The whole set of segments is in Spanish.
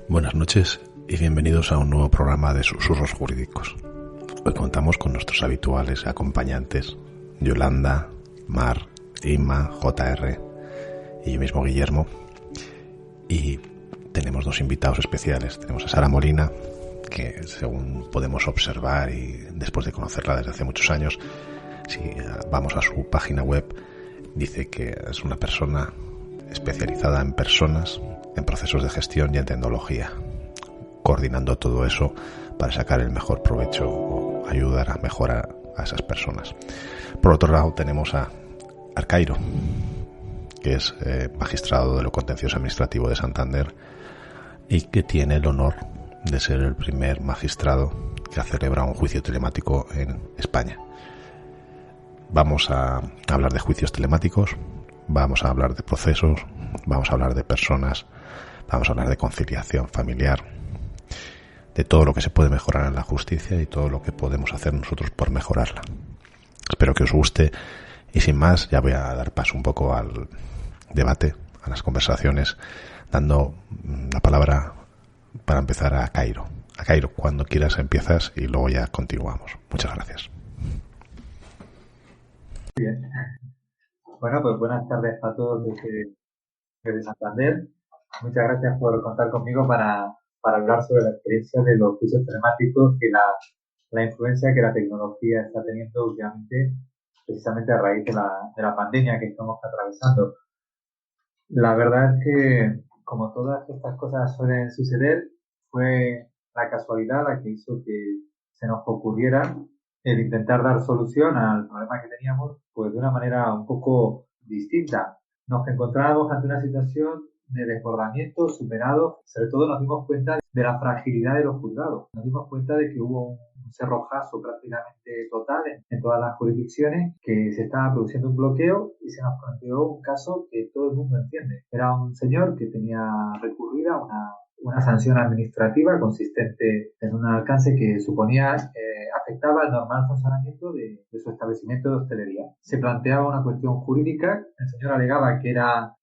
Buenas noches y bienvenidos a un nuevo programa de Susurros Jurídicos. Hoy contamos con nuestros habituales acompañantes, Yolanda, Mar, Inma, JR y yo mismo, Guillermo. Y tenemos dos invitados especiales. Tenemos a Sara Molina, que según podemos observar y después de conocerla desde hace muchos años, si vamos a su página web, dice que es una persona especializada en personas, en procesos de gestión y en tecnología, coordinando todo eso para sacar el mejor provecho o ayudar a mejorar a esas personas. Por otro lado tenemos a Arcairo, que es magistrado de lo contencioso administrativo de Santander y que tiene el honor de ser el primer magistrado que celebra un juicio telemático en España. Vamos a hablar de juicios telemáticos, vamos a hablar de procesos, vamos a hablar de personas, vamos a hablar de conciliación familiar, de todo lo que se puede mejorar en la justicia y todo lo que podemos hacer nosotros por mejorarla. Espero que os guste y sin más ya voy a dar paso un poco al debate, a las conversaciones, dando la palabra para empezar a Cairo. A Cairo, cuando quieras empiezas y luego ya continuamos. Muchas gracias. Bien. Bueno, pues buenas tardes a todos desde Santander. Muchas gracias por contar conmigo para hablar sobre la experiencia de los juicios telemáticos y la influencia que la tecnología está teniendo últimamente, precisamente a raíz de la pandemia que estamos atravesando. La verdad es que, como todas estas cosas suelen suceder, fue la casualidad la que hizo que se nos ocurriera el intentar dar solución al problema que teníamos, pues de una manera un poco distinta. Nos encontrábamos ante una situación de desbordamiento superado. Sobre todo nos dimos cuenta de la fragilidad de los juzgados. Nos dimos cuenta de que hubo un cerrojazo prácticamente total en todas las jurisdicciones, que se estaba produciendo un bloqueo y se nos planteó un caso que todo el mundo entiende. Era un señor que tenía recurrida una sanción administrativa consistente en un alcance que suponía afectaba al normal funcionamiento de su establecimiento de hostelería. Se planteaba una cuestión jurídica, el señor alegaba que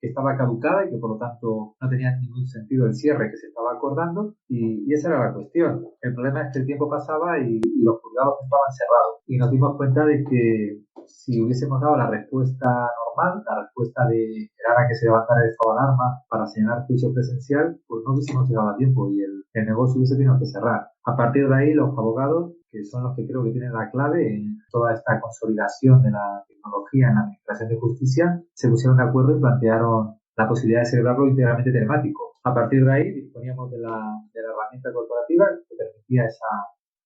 estaba caducada y que por lo tanto no tenía ningún sentido el cierre que se estaba acordando y esa era la cuestión. El problema es que el tiempo pasaba y los juzgados estaban cerrados y nos dimos cuenta de que si hubiésemos dado la respuesta normal, la respuesta de esperar a que se levantara el estado de alarma para señalar juicio presencial, pues no hubiésemos llegado a tiempo y el negocio hubiese tenido que cerrar. A partir de ahí, los abogados, que son los que creo que tienen la clave en toda esta consolidación de la tecnología en la administración de justicia, se pusieron de acuerdo y plantearon la posibilidad de celebrarlo íntegramente telemático. A partir de ahí, disponíamos de la herramienta corporativa que permitía esa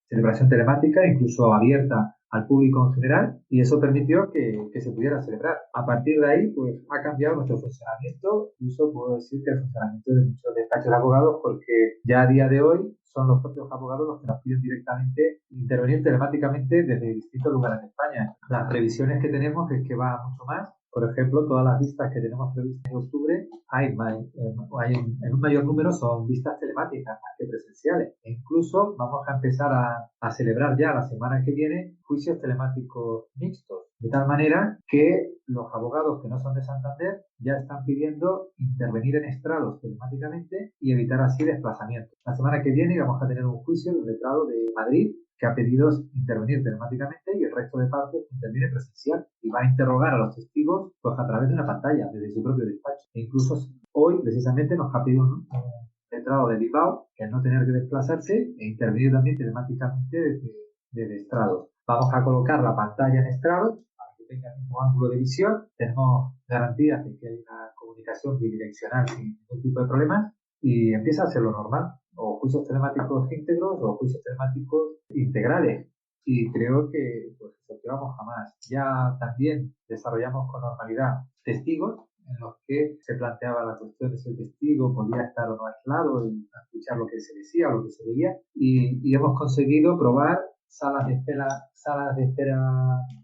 celebración telemática, incluso abierta al público en general, y eso permitió que se pudiera celebrar. A partir de ahí, pues ha cambiado nuestro funcionamiento, incluso puedo decir que el funcionamiento de muchos despachos de abogados, porque ya a día de hoy son los propios abogados los que nos piden directamente intervenir telemáticamente desde distintos lugares de España. Las previsiones que tenemos es que va mucho más. Por ejemplo, todas las vistas que tenemos previstas en octubre, en un mayor número son vistas telemáticas más que presenciales. E incluso vamos a empezar a celebrar ya la semana que viene juicios telemáticos mixtos. De tal manera que los abogados que no son de Santander ya están pidiendo intervenir en estrados telemáticamente y evitar así desplazamientos. La semana que viene vamos a tener un juicio del letrado de Madrid que ha pedido intervenir telemáticamente y el resto de partes interviene presencial y va a interrogar a los testigos pues a través de una pantalla desde su propio despacho. E incluso hoy precisamente nos ha pedido un letrado de Bilbao que al no tener que desplazarse e intervenir también telemáticamente desde estrados. Vamos a colocar la pantalla en estrados para que tenga el mismo ángulo de visión. Tenemos garantías de que hay una comunicación bidireccional sin ningún tipo de problemas y empieza a ser lo normal. O juicios telemáticos íntegros o juicios telemáticos integrales. Y creo que pues eso que vamos jamás. Ya también desarrollamos con normalidad testigos en los que se planteaba la cuestión de si el testigo podía estar o no aislado y escuchar lo que se decía o lo que se veía. Y hemos conseguido probar salas de espera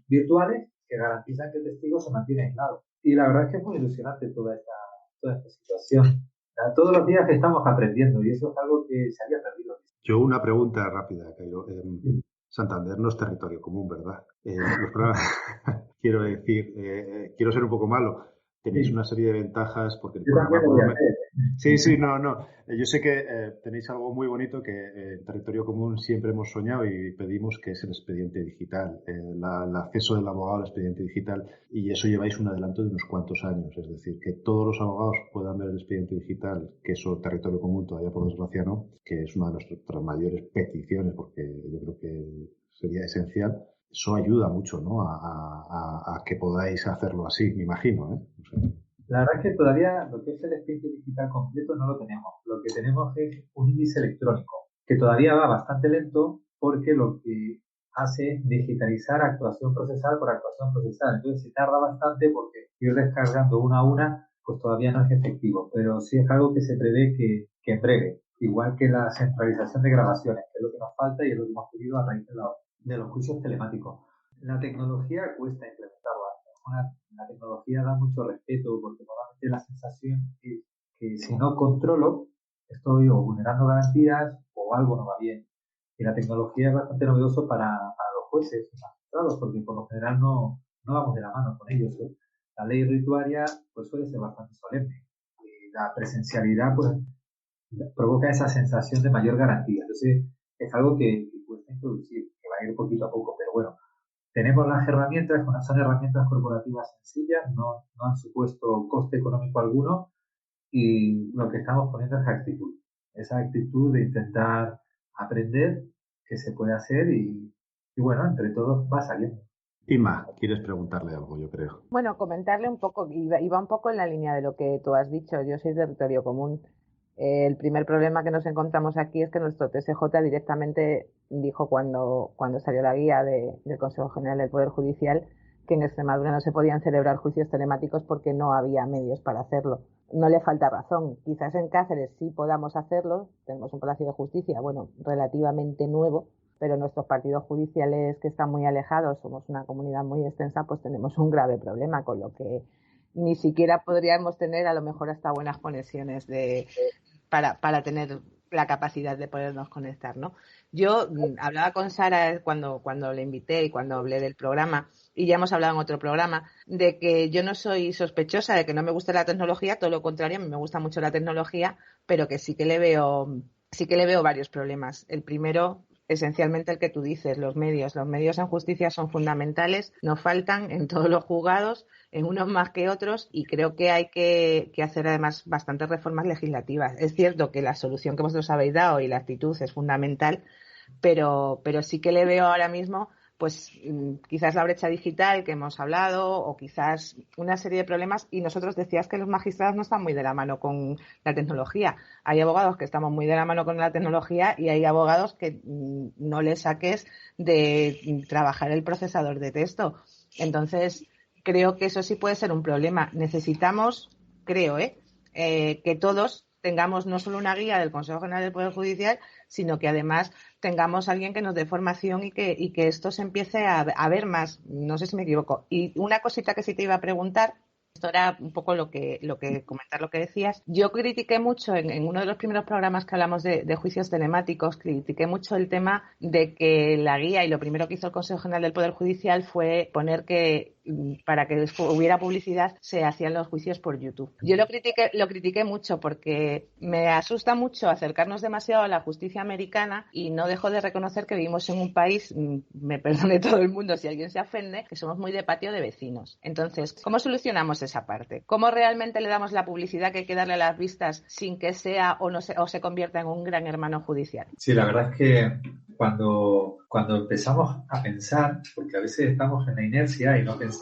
virtuales que garantizan que el testigo se mantiene aislado. Y la verdad es que es muy ilusionante toda esta situación. Todos los días estamos aprendiendo y eso es algo que se había perdido. Yo una pregunta rápida, Cairo. Sí. Santander no es territorio común, ¿verdad? Quiero decir, quiero ser un poco malo. tenéis una serie de ventajas porque el Yo también lo voy a hacer. Sí, no. Yo sé que tenéis algo muy bonito que en Territorio Común siempre hemos soñado y pedimos, que es el expediente digital, el acceso del abogado al expediente digital, y eso lleváis un adelanto de unos cuantos años. Es decir, que todos los abogados puedan ver el expediente digital, que eso Territorio Común todavía por desgracia no, que es una de nuestras mayores peticiones, porque yo creo que sería esencial. Eso ayuda mucho, ¿no? A que podáis hacerlo así, me imagino, ¿eh? O sea, La verdad es que todavía lo que es el expediente digital completo no lo tenemos. Lo que tenemos es un índice electrónico, que todavía va bastante lento porque lo que hace es digitalizar actuación procesal por actuación procesal. Entonces se tarda bastante porque ir descargando una a una, pues todavía no es efectivo. Pero sí es algo que se prevé que en breve, igual que la centralización de grabaciones, que es lo que nos falta y es lo que hemos pedido a raíz de los juicios telemáticos. La tecnología cuesta implementarla. La tecnología da mucho respeto porque normalmente la sensación es que si no controlo estoy o vulnerando garantías o algo no va bien. Y la tecnología es bastante novedoso para los jueces y magistrados porque por lo general no vamos de la mano con ellos. La ley rituaria pues suele ser bastante solemne y la presencialidad pues provoca esa sensación de mayor garantía. Entonces es algo que cuesta introducir, que va a ir poquito a poco, pero bueno. Tenemos las herramientas, son herramientas corporativas sencillas, no han supuesto coste económico alguno y lo que estamos poniendo es esa actitud de intentar aprender que se puede hacer y bueno, entre todos va saliendo. Inma, quieres preguntarle algo, yo creo. Bueno, comentarle un poco, iba un poco en la línea de lo que tú has dicho. Yo soy Territorio Común. El primer problema que nos encontramos aquí es que nuestro TSJ directamente dijo cuando salió la guía del Consejo General del Poder Judicial que en Extremadura no se podían celebrar juicios telemáticos porque no había medios para hacerlo. No le falta razón. Quizás en Cáceres sí podamos hacerlo. Tenemos un Palacio de Justicia, bueno, relativamente nuevo, pero nuestros partidos judiciales que están muy alejados, somos una comunidad muy extensa, pues tenemos un grave problema, con lo que ni siquiera podríamos tener a lo mejor hasta buenas conexiones para tener la capacidad de podernos conectar, ¿no? Yo hablaba con Sara cuando le invité y cuando hablé del programa, y ya hemos hablado en otro programa, de que yo no soy sospechosa de que no me guste la tecnología, todo lo contrario, a mí me gusta mucho la tecnología, pero que sí que le veo varios problemas. El primero, esencialmente el que tú dices, los medios en justicia son fundamentales, nos faltan en todos los juzgados, en unos más que otros, y creo que hay que hacer además bastantes reformas legislativas. Es cierto que la solución que vosotros habéis dado y la actitud es fundamental, pero sí que le veo ahora mismo pues quizás la brecha digital que hemos hablado o quizás una serie de problemas, y nosotros decías que los magistrados no están muy de la mano con la tecnología. Hay abogados que estamos muy de la mano con la tecnología y hay abogados que no les saques de trabajar el procesador de texto. Entonces, creo que eso sí puede ser un problema. Necesitamos, que todos tengamos no solo una guía del Consejo General del Poder Judicial, sino que además tengamos a alguien que nos dé formación y que esto se empiece a ver más. No sé si me equivoco. Y una cosita que sí te iba a preguntar, esto era un poco lo que comentar lo que decías. Yo critiqué mucho en uno de los primeros programas que hablamos de juicios telemáticos, critiqué mucho el tema de que la guía y lo primero que hizo el Consejo General del Poder Judicial fue poner que para que hubiera publicidad se hacían los juicios por YouTube. Yo lo critiqué mucho porque me asusta mucho acercarnos demasiado a la justicia americana y no dejo de reconocer que vivimos en un país, me perdone todo el mundo si alguien se ofende, que somos muy de patio de vecinos. Entonces, ¿cómo solucionamos esa parte? ¿Cómo realmente le damos la publicidad que hay que darle a las vistas sin que sea o se convierta en un gran hermano judicial? Sí, la verdad es que cuando empezamos a pensar, porque a veces estamos en la inercia y no pensamos,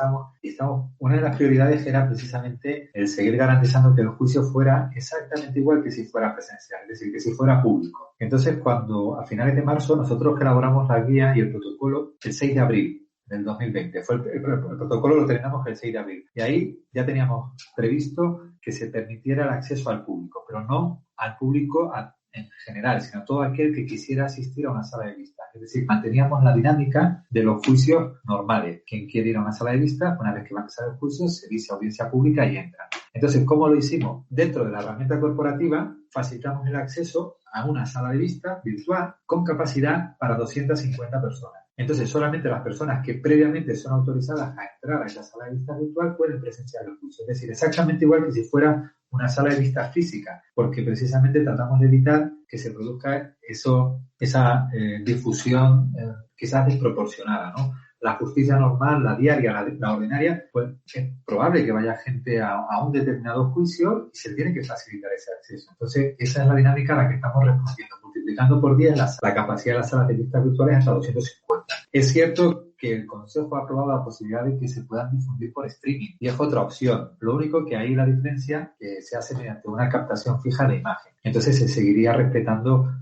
una de las prioridades era precisamente el seguir garantizando que el juicio fuera exactamente igual que si fuera presencial, es decir, que si fuera público. Entonces, cuando a finales de marzo nosotros elaboramos la guía y el protocolo el 6 de abril del 2020, el protocolo lo terminamos el 6 de abril, y ahí ya teníamos previsto que se permitiera el acceso al público, pero no al público en general, sino todo aquel que quisiera asistir a una sala de vista. Es decir, manteníamos la dinámica de los juicios normales. Quien quiere ir a una sala de vista, una vez que va a empezar el juicio, se dice audiencia pública y entra. Entonces, ¿cómo lo hicimos? Dentro de la herramienta corporativa, facilitamos el acceso a una sala de vista virtual con capacidad para 250 personas. Entonces, solamente las personas que previamente son autorizadas a entrar a esa sala de vista virtual pueden presenciar el juicio. Es decir, exactamente igual que si fuera una sala de vista física, porque precisamente tratamos de evitar que se produzca esa difusión quizás desproporcionada, ¿no? La justicia normal, la diaria, la ordinaria, pues es probable que vaya gente a un determinado juicio y se tiene que facilitar ese acceso. Entonces, esa es la dinámica a la que estamos respondiendo, multiplicando por 10 la capacidad de las salas de vistas virtuales hasta 250. Es cierto que el Consejo ha aprobado la posibilidad de que se puedan difundir por streaming y es otra opción. Lo único que ahí la diferencia que se hace mediante una captación fija de imagen. Entonces se seguiría respetando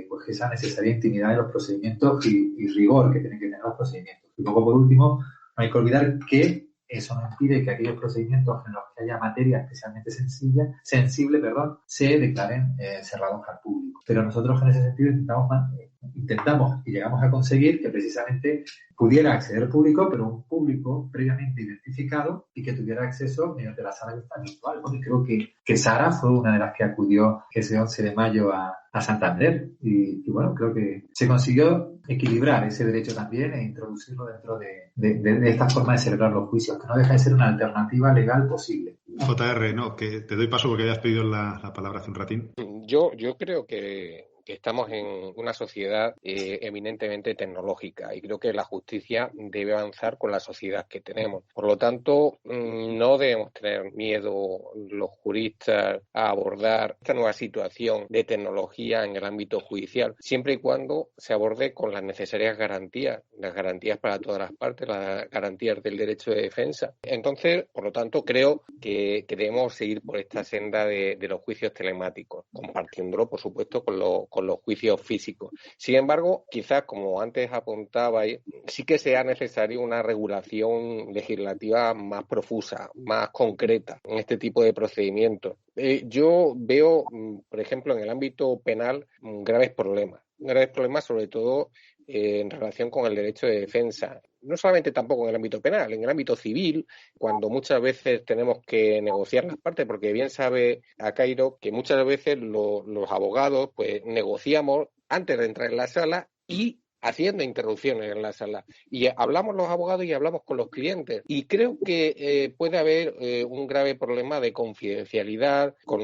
pues esa necesaria intimidad de los procedimientos y rigor que tienen que tener los procedimientos. Y luego, por último, no hay que olvidar que eso no impide que aquellos procedimientos en los que haya materia especialmente sensible, se declaren cerrados al público. Pero nosotros en ese sentido intentamos y llegamos a conseguir que precisamente pudiera acceder al público, pero un público previamente identificado y que tuviera acceso mediante la sala de vista virtual. Porque creo que Sara fue una de las que acudió ese 11 de mayo a Santander y bueno, creo que se consiguió equilibrar ese derecho también e introducirlo dentro de esta forma de celebrar los juicios, que no deja de ser una alternativa legal posible. JR, no, que te doy paso porque habías pedido la palabra hace un ratín. Yo creo que estamos en una sociedad eminentemente tecnológica y creo que la justicia debe avanzar con la sociedad que tenemos. Por lo tanto, no debemos tener miedo los juristas a abordar esta nueva situación de tecnología en el ámbito judicial, siempre y cuando se aborde con las necesarias garantías, las garantías para todas las partes, las garantías del derecho de defensa. Entonces, por lo tanto, creo que debemos seguir por esta senda de los juicios telemáticos, compartiéndolo, por supuesto, con los juicios físicos. Sin embargo, quizás, como antes apuntabais, sí que sea necesaria una regulación legislativa más profusa, más concreta en este tipo de procedimientos. Yo veo, por ejemplo, en el ámbito penal, graves problemas sobre todo en relación con el derecho de defensa. No solamente tampoco en el ámbito penal, en el ámbito civil, cuando muchas veces tenemos que negociar las partes, porque bien sabe Akairo que muchas veces los abogados pues negociamos antes de entrar en la sala y haciendo interrupciones en la sala. Y hablamos los abogados y hablamos con los clientes. Y creo que puede haber un grave problema de confidencialidad con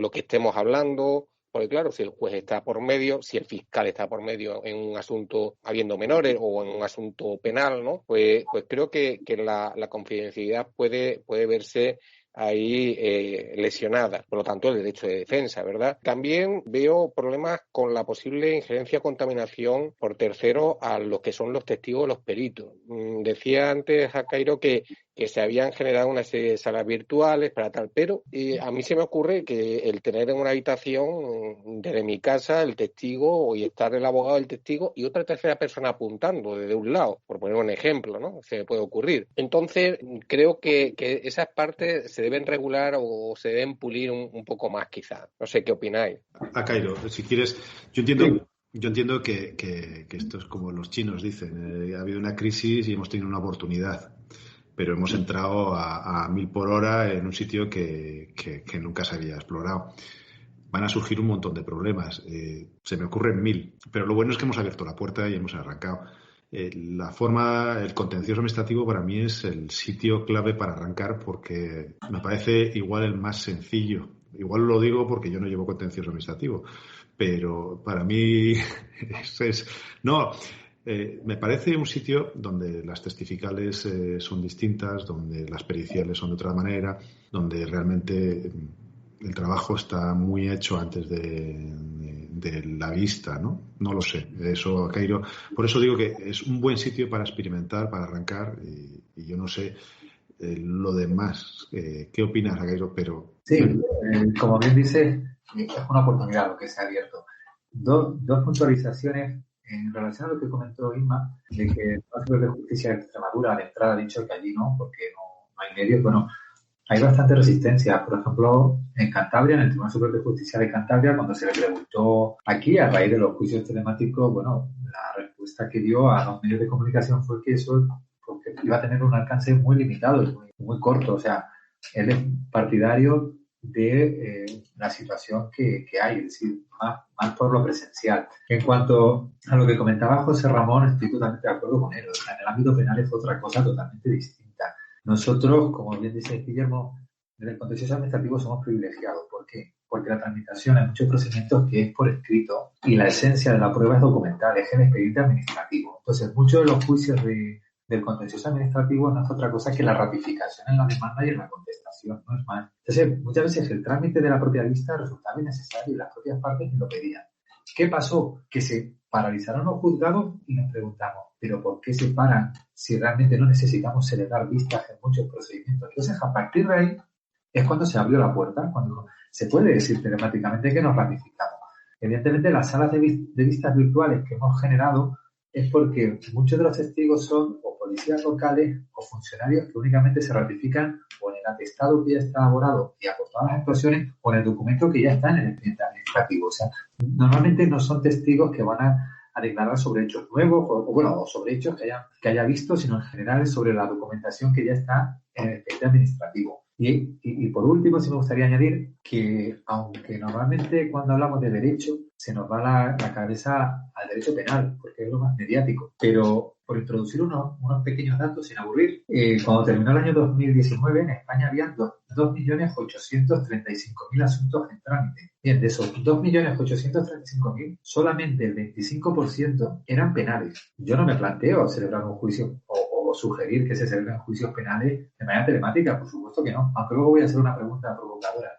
lo que estemos hablando. Porque claro, si el juez está por medio, si el fiscal está por medio en un asunto habiendo menores o en un asunto penal, ¿no? Pues creo que la confidencialidad puede verse ahí lesionada, por lo tanto el derecho de defensa, ¿verdad? También veo problemas con la posible injerencia o contaminación por terceros a los que son los testigos o los peritos. Decía antes a Cairo que se habían generado una serie de salas virtuales para tal, pero a mí se me ocurre que el tener en una habitación desde mi casa el testigo y estar el abogado del testigo y otra tercera persona apuntando desde un lado, por poner un ejemplo, ¿no? Se me puede ocurrir. Entonces, creo que esas partes se deben regular o se deben pulir un poco más, quizá. No sé qué opináis. Cairo, si quieres, yo entiendo que esto es como los chinos dicen, ha habido una crisis y hemos tenido una oportunidad, pero hemos entrado a 1000 por hora en un sitio que nunca se había explorado. Van a surgir un montón de problemas, se me ocurren 1000, pero lo bueno es que hemos abierto la puerta y hemos arrancado. El contencioso administrativo para mí es el sitio clave para arrancar porque me parece igual el más sencillo. Igual lo digo porque yo no llevo contencioso administrativo, pero para mí me parece un sitio donde las testificales son distintas, donde las periciales son de otra manera, donde realmente el trabajo está muy hecho antes de la vista, ¿no? No lo sé. Eso, Cairo. Por eso digo que es un buen sitio para experimentar, para arrancar, y yo no sé lo demás. ¿Qué opinas, Cairo? Pero sí, como bien dice, es una oportunidad lo que se ha abierto. Dos puntualizaciones en relación a lo que comentó Inma, de que el Tribunal de Justicia de Extremadura de entrada ha dicho que allí no, porque no hay medios. Bueno, hay bastante resistencia. Por ejemplo, en Cantabria, en el Tribunal Superior de Justicia de Cantabria, cuando se le preguntó aquí, a raíz de los juicios telemáticos, bueno, la respuesta que dio a los medios de comunicación fue que eso iba a tener un alcance muy limitado y muy corto. O sea, él es partidario de la situación que hay, es decir, más por lo presencial. En cuanto a lo que comentaba José Ramón, estoy totalmente de acuerdo con él. O sea, en el ámbito penal es otra cosa totalmente distinta. Nosotros, como bien dice Guillermo, en el contencioso administrativo somos privilegiados. ¿Por qué? Porque la tramitación en muchos procedimientos que es por escrito y la esencia de la prueba es documental, es el expediente administrativo. Entonces, muchos de los juicios del contencioso administrativo no es otra cosa que la ratificación en la demanda y en la contestación, no es más. Entonces, muchas veces el trámite de la propia vista resultaba innecesario y las propias partes ni lo pedían. ¿Qué pasó? Que se paralizaron los juzgados y nos preguntamos, ¿pero por qué se paran si realmente no necesitamos celebrar vistas en muchos procedimientos? Entonces, a partir de ahí es cuando se abrió la puerta, cuando se puede decir telemáticamente que nos ratificamos. Evidentemente, las salas de vistas virtuales que hemos generado es porque muchos de los testigos son o policías locales o funcionarios que únicamente se ratifican o en el atestado que ya está elaborado y acostado a las actuaciones o en el documento que ya está en el expediente administrativo. O sea, normalmente no son testigos que van a declarar sobre hechos nuevos o sobre hechos que haya visto, sino en general sobre la documentación que ya está en el expediente administrativo. Y por último, sí me gustaría añadir que, aunque normalmente cuando hablamos de derecho se nos va la cabeza al derecho penal, porque es lo más mediático, pero por introducir unos pequeños datos sin aburrir, cuando terminó el año 2019 en España habían 2.835.000 asuntos en trámite. Bien, de esos 2.835.000, solamente el 25% eran penales. Yo no me planteo celebrar un juicio o sugerir que se celebren juicios penales de manera telemática, por supuesto que no, aunque luego voy a hacer una pregunta provocadora.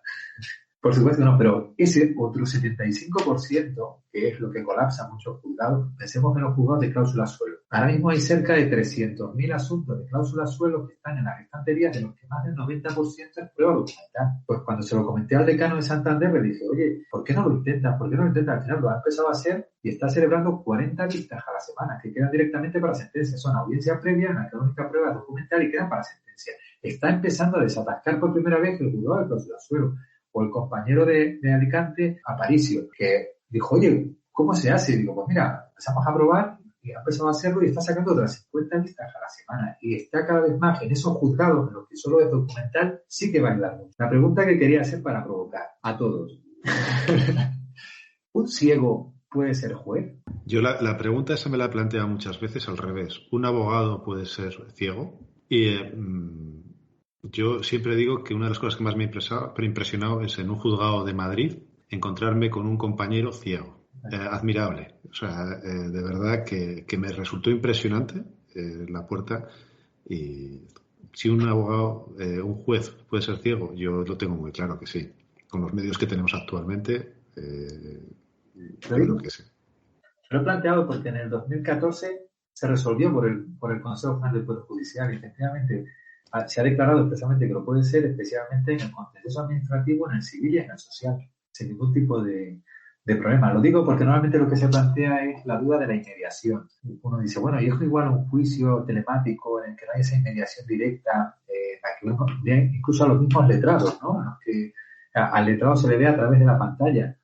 Por supuesto que no, pero ese otro 75%, que es lo que colapsa muchos juzgados, pensemos en los juzgados de cláusula suelo. Ahora mismo hay cerca de 300.000 asuntos de cláusula suelo que están en las estanterías, de los que más del 90% es prueba documental. Pues cuando se lo comenté al decano de Santander, le dije, oye, ¿por qué no lo intentas? ¿Por qué no lo intentas? Al final lo ha empezado a hacer y está celebrando 40 vistas a la semana, que quedan directamente para sentencia. Son audiencias previas, la única prueba documental y quedan para sentencia. Está empezando a desatascar por primera vez el juzgado de cláusula suelo. O el compañero de Alicante, Aparicio, que dijo, oye, ¿cómo se hace? Y digo, pues mira, empezamos a probar y ha empezado a hacerlo y está sacando otras 50 vistas a la semana y está cada vez más en esos juzgados en los que solo es documental, sí que va a ayudar mucho. La pregunta que quería hacer para provocar a todos. ¿Un ciego puede ser juez? Yo la pregunta esa me la he planteado muchas veces al revés. ¿Un abogado puede ser ciego? Y yo siempre digo que una de las cosas que más me ha impresionado es en un juzgado de Madrid encontrarme con un compañero ciego. Admirable. O sea, de verdad que me resultó impresionante la puerta. Y si un abogado, un juez puede ser ciego, yo lo tengo muy claro que sí. Con los medios que tenemos actualmente, yo creo que sí. Lo he planteado porque en el 2014 se resolvió por el Consejo General del Poder Judicial y efectivamente se ha declarado expresamente que lo puede ser, especialmente en el contencioso administrativo, en el civil y en el social, sin ningún tipo de problema. Lo digo porque normalmente lo que se plantea es la duda de la inmediación. Uno dice, bueno, y es igual un juicio telemático en el que no hay esa inmediación directa, la que vemos incluso a los mismos letrados, ¿no? En los que al letrado se le ve a través de la pantalla.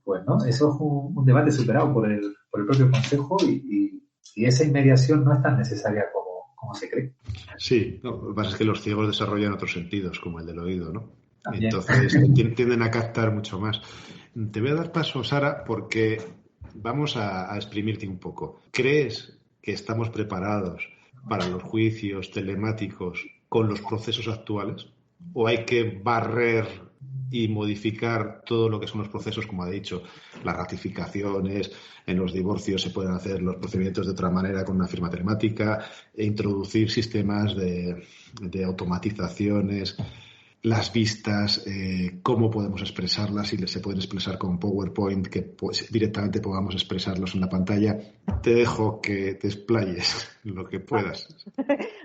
Pues no, eso es un debate superado por el propio Consejo y esa inmediación no es tan necesaria como se cree. Sí, no, lo que pasa es que los ciegos desarrollan otros sentidos, como el del oído, ¿no? También. Entonces tienden a captar mucho más. Te voy a dar paso, Sara, porque vamos a exprimirte un poco. ¿Crees que estamos preparados para los juicios telemáticos con los procesos actuales? ¿O hay que barrer y modificar todo lo que son los procesos, como ha dicho, las ratificaciones, en los divorcios se pueden hacer los procedimientos de otra manera con una firma telemática, e introducir sistemas de automatizaciones, las vistas, cómo podemos expresarlas, si se pueden expresar con PowerPoint, que pues, directamente podamos expresarlos en la pantalla? Te dejo que te explayes lo que puedas.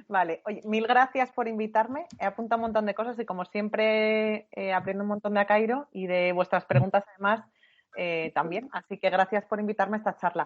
Vale, oye, mil gracias por invitarme. He apuntado un montón de cosas y como siempre aprendo un montón de Acairo y de vuestras preguntas además también. Así que gracias por invitarme a esta charla.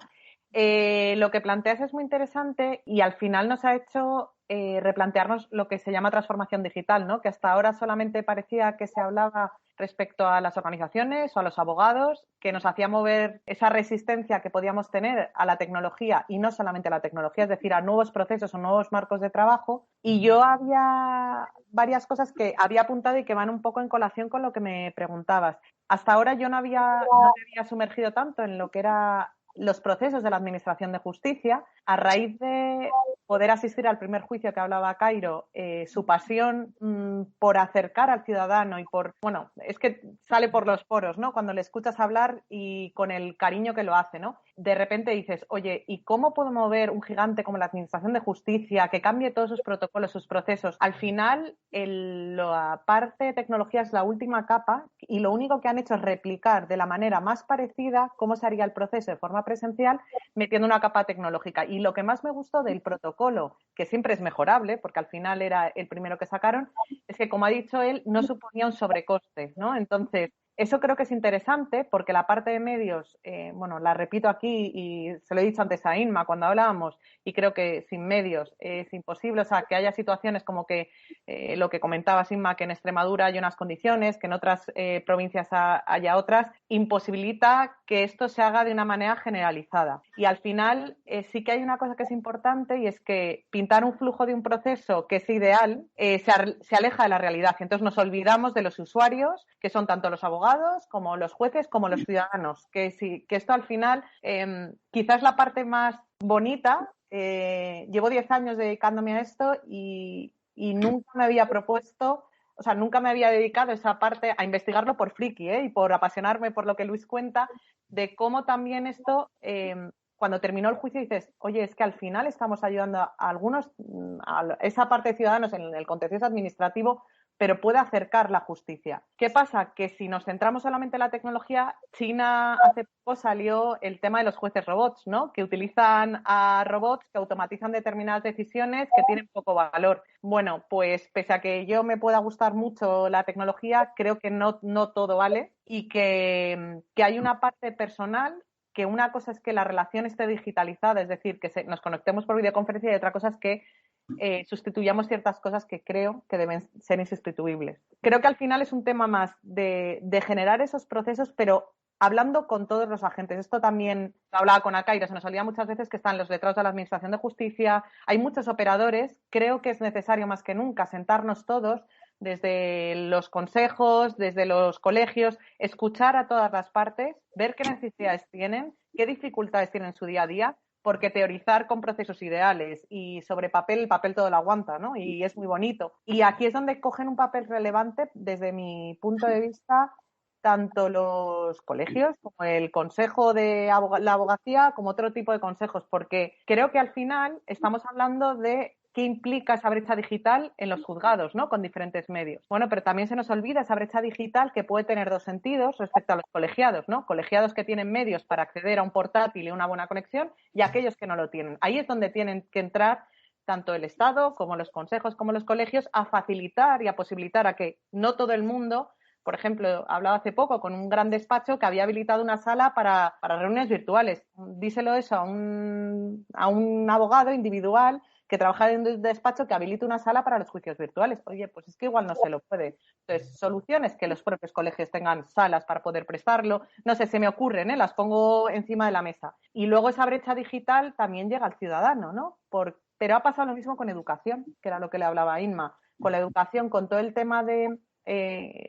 Lo que planteas es muy interesante y al final nos ha hecho replantearnos lo que se llama transformación digital, ¿no? Que hasta ahora solamente parecía que se hablaba respecto a las organizaciones o a los abogados, que nos hacía mover esa resistencia que podíamos tener a la tecnología y no solamente a la tecnología, es decir, a nuevos procesos o nuevos marcos de trabajo. Y yo había varias cosas que había apuntado y que van un poco en colación con lo que me preguntabas. Hasta ahora yo no me había sumergido tanto en lo que era los procesos de la Administración de Justicia. A raíz de poder asistir al primer juicio que hablaba Cairo, su pasión por acercar al ciudadano y bueno, es que sale por los poros, ¿no? Cuando le escuchas hablar y con el cariño que lo hace, ¿no? De repente dices, oye, ¿y cómo puedo mover un gigante como la Administración de Justicia que cambie todos sus protocolos, sus procesos? Al final, la parte de tecnología es la última capa y lo único que han hecho es replicar de la manera más parecida cómo se haría el proceso de forma presencial metiendo una capa tecnológica. Y lo que más me gustó del protocolo, que siempre es mejorable, porque al final era el primero que sacaron, es que, como ha dicho él, no suponía un sobrecoste, ¿no? Entonces, eso creo que es interesante porque la parte de medios, bueno, la repito aquí y se lo he dicho antes a Inma cuando hablábamos, y creo que sin medios es imposible, o sea, que haya situaciones como que lo que comentabas, Inma, que en Extremadura hay unas condiciones, que en otras provincias haya otras, imposibilita que esto se haga de una manera generalizada. Y al final sí que hay una cosa que es importante y es que pintar un flujo de un proceso que es ideal se aleja de la realidad. Y entonces nos olvidamos de los usuarios, que son tanto los abogados como los jueces, como los ciudadanos, que esto al final quizás la parte más bonita. Llevo 10 años dedicándome a esto y nunca me había propuesto, o sea, nunca me había dedicado esa parte a investigarlo por friki, y por apasionarme por lo que Luis cuenta, de cómo también esto, cuando terminó el juicio dices, oye, es que al final estamos ayudando a algunos, a esa parte de ciudadanos en el contencioso administrativo, pero puede acercar la justicia. ¿Qué pasa? Que si nos centramos solamente en la tecnología, China hace poco salió el tema de los jueces robots, ¿no? Que utilizan a robots que automatizan determinadas decisiones que tienen poco valor. Bueno, pues pese a que yo me pueda gustar mucho la tecnología, creo que no todo vale y que hay una parte personal, que una cosa es que la relación esté digitalizada, es decir, que nos conectemos por videoconferencia, y otra cosa es que sustituyamos ciertas cosas que creo que deben ser insustituibles. Creo que al final es un tema más de generar esos procesos, pero hablando con todos los agentes. Esto también hablaba con Acairo, se nos olvida muchas veces que están los letrados de la Administración de Justicia, hay muchos operadores. Creo que es necesario más que nunca sentarnos todos, desde los consejos, desde los colegios, escuchar a todas las partes, ver qué necesidades tienen, qué dificultades tienen en su día a día, porque teorizar con procesos ideales y sobre papel, el papel todo lo aguanta, ¿no? Y es muy bonito. Y aquí es donde cogen un papel relevante, desde mi punto de vista, tanto los colegios como el consejo de la abogacía, como otro tipo de consejos, porque creo que al final estamos hablando de qué implica esa brecha digital en los juzgados, ¿no? Con diferentes medios. Bueno, pero también se nos olvida esa brecha digital que puede tener dos sentidos respecto a los colegiados, ¿no? Colegiados que tienen medios para acceder a un portátil y una buena conexión, y aquellos que no lo tienen. Ahí es donde tienen que entrar tanto el Estado como los consejos como los colegios a facilitar y a posibilitar a que no todo el mundo. Por ejemplo, hablaba hace poco con un gran despacho que había habilitado una sala para reuniones virtuales. Díselo eso a un abogado individual que trabaja en un despacho que habilite una sala para los juicios virtuales. Oye, pues es que igual no se lo puede. Entonces, soluciones que los propios colegios tengan salas para poder prestarlo. No sé, se me ocurren, las pongo encima de la mesa. Y luego esa brecha digital también llega al ciudadano, ¿no? Pero ha pasado lo mismo con educación, que era lo que le hablaba a Inma. Con la educación, con todo el tema de...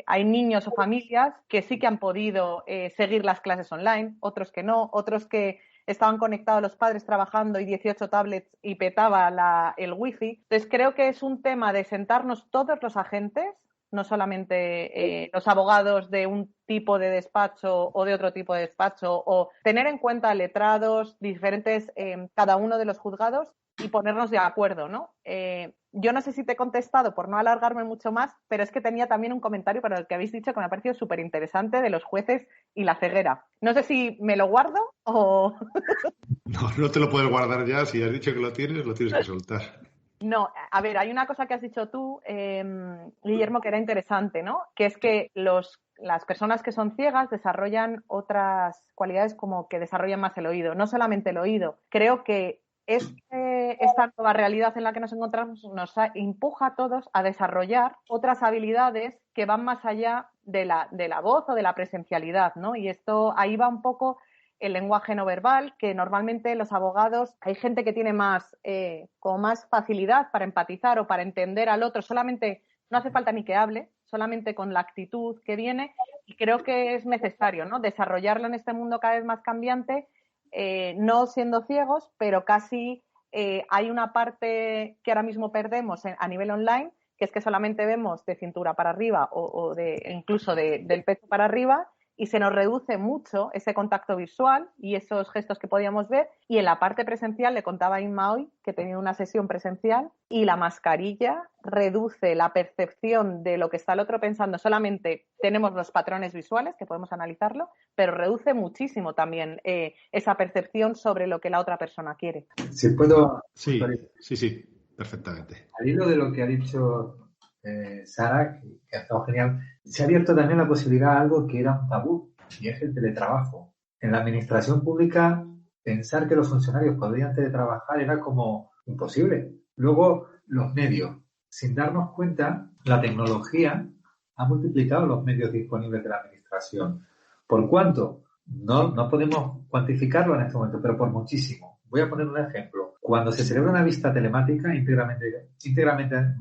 hay niños o familias que sí que han podido seguir las clases online, otros que no, otros que estaban conectados los padres trabajando y 18 tablets y petaba el wifi. Entonces creo que es un tema de sentarnos todos los agentes, no solamente los abogados de un tipo de despacho o de otro tipo de despacho, o tener en cuenta letrados diferentes cada uno de los juzgados y ponernos de acuerdo, ¿no? Yo no sé si te he contestado por no alargarme mucho más, pero es que tenía también un comentario para el que habéis dicho que me ha parecido súper interesante de los jueces y la ceguera. No sé si me lo guardo o... No te lo puedes guardar ya. Si has dicho que lo tienes que soltar. No, a ver, hay una cosa que has dicho tú, Guillermo, que era interesante, ¿no? Que es que las personas que son ciegas desarrollan otras cualidades, como que desarrollan más el oído. No solamente el oído. Creo que esta nueva realidad en la que nos encontramos nos empuja a todos a desarrollar otras habilidades que van más allá de la voz o de la presencialidad, ¿no? Y ahí va un poco el lenguaje no verbal, que normalmente los abogados, hay gente que tiene como más facilidad para empatizar o para entender al otro, solamente, no hace falta ni que hable, solamente con la actitud que viene, y creo que es necesario, ¿no? Desarrollarlo en este mundo cada vez más cambiante, no siendo ciegos, pero casi hay una parte que ahora mismo perdemos a nivel online, que es que solamente vemos de cintura para arriba o incluso del pecho para arriba, y se nos reduce mucho ese contacto visual y esos gestos que podíamos ver. Y en la parte presencial, le contaba a Inma hoy que tenía una sesión presencial, y la mascarilla reduce la percepción de lo que está el otro pensando. Solamente tenemos los patrones visuales, que podemos analizarlo, pero reduce muchísimo también esa percepción sobre lo que la otra persona quiere. Si puedo... Sí, perfectamente. Al hilo de lo que ha dicho Sara, que ha estado genial, se ha abierto también la posibilidad de algo que era un tabú, y es el teletrabajo. En la administración pública, pensar que los funcionarios podrían teletrabajar era como imposible. Luego, los medios. Sin darnos cuenta, la tecnología ha multiplicado los medios disponibles de la administración. ¿Por cuánto? No podemos cuantificarlo en este momento, pero por muchísimo. Voy a poner un ejemplo. Cuando se celebra una vista telemática, íntegramente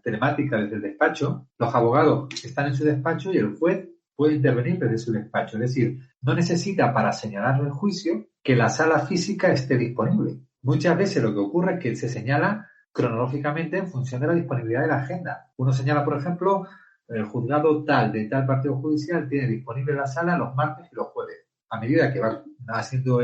telemática desde el despacho, los abogados están en su despacho y el juez puede intervenir desde su despacho. Es decir, no necesita para señalarlo en juicio que la sala física esté disponible. Muchas veces lo que ocurre es que se señala cronológicamente en función de la disponibilidad de la agenda. Uno señala, por ejemplo, el juzgado tal de tal partido judicial tiene disponible la sala los martes y los jueves. A medida que va haciendo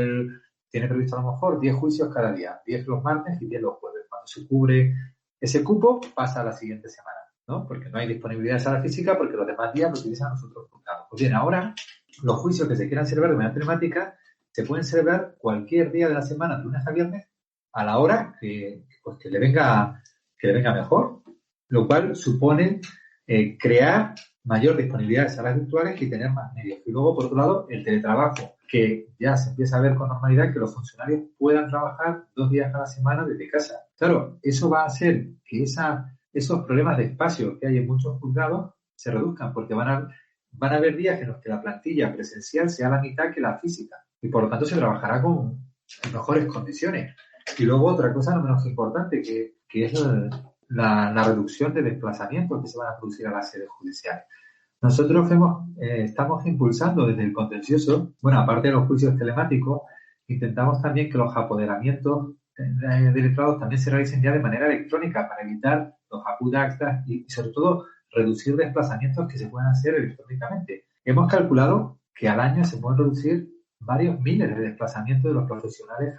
tiene previsto a lo mejor 10 juicios cada día, 10 los martes y 10 los jueves. Cuando se cubre ese cupo, pasa a la siguiente semana, ¿no? Porque no hay disponibilidad de sala física, porque los demás días lo utilizan los otros juzgados. Pues bien, ahora los juicios que se quieran celebrar de manera telemática se pueden celebrar cualquier día de la semana, de lunes a viernes, a la hora que le venga mejor, lo cual supone crear mayor disponibilidad de salas virtuales y tener más medios. Y luego, por otro lado, el teletrabajo, que ya se empieza a ver con normalidad que los funcionarios puedan trabajar 2 días a la semana desde casa. Claro, eso va a hacer que esos problemas de espacio que hay en muchos juzgados se reduzcan, porque van a haber días en los que la plantilla presencial sea la mitad que la física, y por lo tanto se trabajará con mejores condiciones. Y luego otra cosa no menos importante, que es la reducción de desplazamientos que se van a producir a las sedes judiciales. Nosotros estamos impulsando desde el contencioso, aparte de los juicios telemáticos, intentamos también que los apoderamientos de letrados también se realicen ya de manera electrónica para evitar los actas y sobre todo reducir desplazamientos que se puedan hacer electrónicamente. Hemos calculado que al año se pueden reducir varios miles de desplazamientos de los profesionales